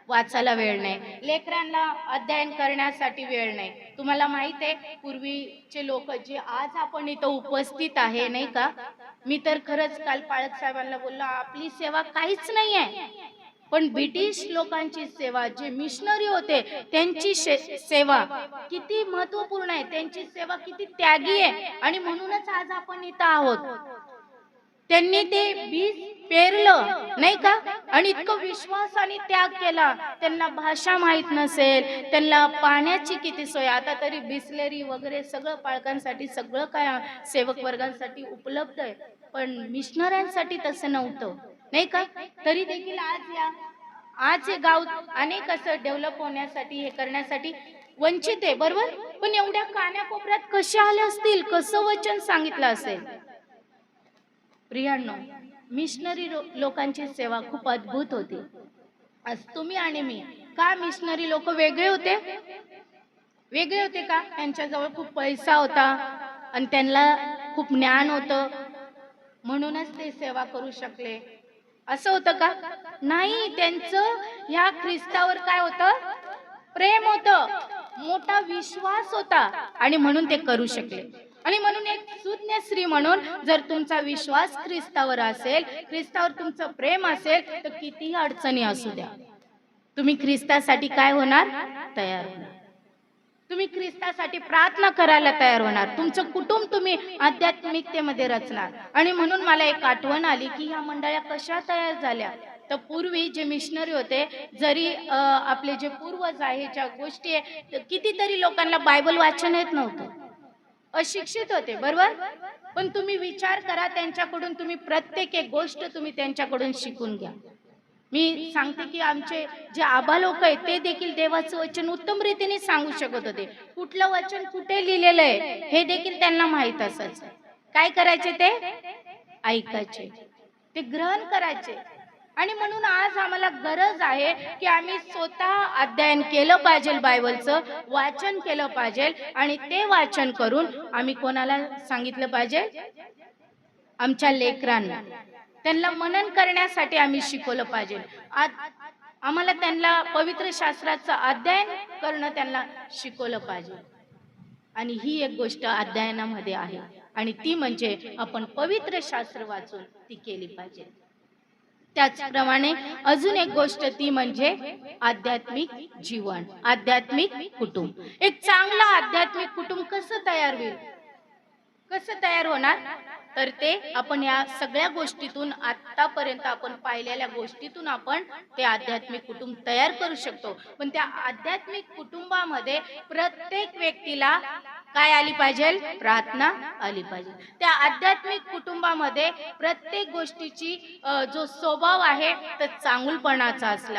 वाचायला वेळ नाही, लेकरांना अध्ययन करण्यासाठी वेळ नाही. तुम्हाला माहित आहे पूर्वीचे लोक जे आज आपण इथं उपस्थित आहे नाही का, मी तर खरंच काल पाळक साहेबांना बोललो आपली सेवा काहीच नाही आहे पण ब्रिटिश लोकांची सेवा जे मिशनरी होते त्यांची सेवा किती महत्वपूर्ण आहे, त्यांची सेवा किती त्यागी आहे आणि म्हणूनच आज आपण इथं आहोत. त्यांनी ते बीज पेरलं नाही का आणि इतकं विश्वास आणि त्याग केला. त्यांना भाषा माहित नसेल, त्यांना पाण्याची किती सोय, आता तरी बिस्लेरी वगैरे सगळं पाळकांसाठी सगळं काय सेवक वर्गांसाठी उपलब्ध आहे पण मिशनऱ्यांसाठी तसं नव्हतं नाही का. तरी देखील आज हे गाव अनेक असं डेव्हलप होण्यासाठी हे करण्यासाठी वंचित आहे बरोबर पण एवढ्या कान्याकोपऱ्यात कसे आले असतील, कसं वचन सांगितलं असेल. प्रियांनो मिशनरी लोकांची सेवा खूप अद्भुत होती. आज तुम्ही आणि मी का मिशनरी लोक वेगळे होते, वेगळे होते का त्यांच्याजवळ खूप पैसा होता आणि त्यांना खूप ज्ञान होतं म्हणूनच ते सेवा करू शकले असं होतं का. नाही, त्यांचं ह्या ख्रिस्तावर काय होतं, प्रेम होतं, मोठा विश्वास होता आणि म्हणून ते करू शकले. आणि म्हणून एक सुज्ञ स्त्री म्हणून जर तुमचा विश्वास ख्रिस्तावर असेल, ख्रिस्तावर तुमचं प्रेम असेल तर कितीही अडचणी असू द्या तुम्ही ख्रिस्तासाठी काय होणार, तयार होणार. तुम्ही ख्रिस्तासाठी प्रार्थना करायला तयार होणार. तुमचं कुटुंब तुम्ही आध्यात्मिकतेमध्ये रचणार. आणि म्हणून मला एक आठवण आली की ह्या मंडळ्या कशा तयार झाल्या. तर पूर्वी जे मिशनरी होते, जरी आपले जे पूर्वज आहे ज्या गोष्टी आहे, कितीतरी लोकांना बायबल वाचन येत नव्हतं, अशिक्षित होते बरोबर. पण तुम्ही विचार करा त्यांच्याकडून तुम्ही प्रत्येक एक गोष्ट तुम्ही त्यांच्याकडून शिकून घ्या. मी सांगते की आमचे जे आबा लोक आहेत ते देखील देवाचं वचन उत्तम रीतीने सांगू शकत होते. कुठलं वचन कुठे लिहिलेलं आहे हे देखील त्यांना माहित असायचं. काय करायचे, ते ऐकायचे, ते ग्रहण करायचे. आणि म्हणून आज आम्हाला गरज आहे की आम्ही स्वतः अध्ययन केलं पाहिजे, बायबलचं वाचन केलं पाहिजे आणि ते वाचन करून आम्ही कोणाला सांगितलं पाहिजे, आमच्या लेकरांना त्यांना मनन करण्यासाठी आम्ही शिकवलं पाहिजे. आम्हाला त्यांना पवित्र शास्त्राचं अध्ययन करणं त्यांना शिकवलं पाहिजे. आणि ही एक गोष्ट अध्ययनामध्ये आहे आणि ती म्हणजे आपण पवित्र शास्त्र वाचून ती केली पाहिजे. त्याचप्रमाणे अजून एक गोष्ट ती म्हणजे आध्यात्मिक जीवन, आध्यात्मिक कुटुंब. एक चांगला आध्यात्मिक कुटुंब कसं तयार होईल, कसं तयार होणार, तर ते आपण या सगळ्या गोष्टीतून आतापर्यंत आपण पाहिलेल्या गोष्टीतून आपण ते आध्यात्मिक कुटुंब तयार करू शकतो. पण त्या आध्यात्मिक कुटुंबामध्ये प्रत्येक व्यक्तीला काय आली पाहिजे, प्रार्थना आली पाहिजे. त्या आध्यात्मिक कुटुंबामध्ये प्रत्येक गोष्टीची जो स्वभाव आहे तो चांगुलपणाचा असला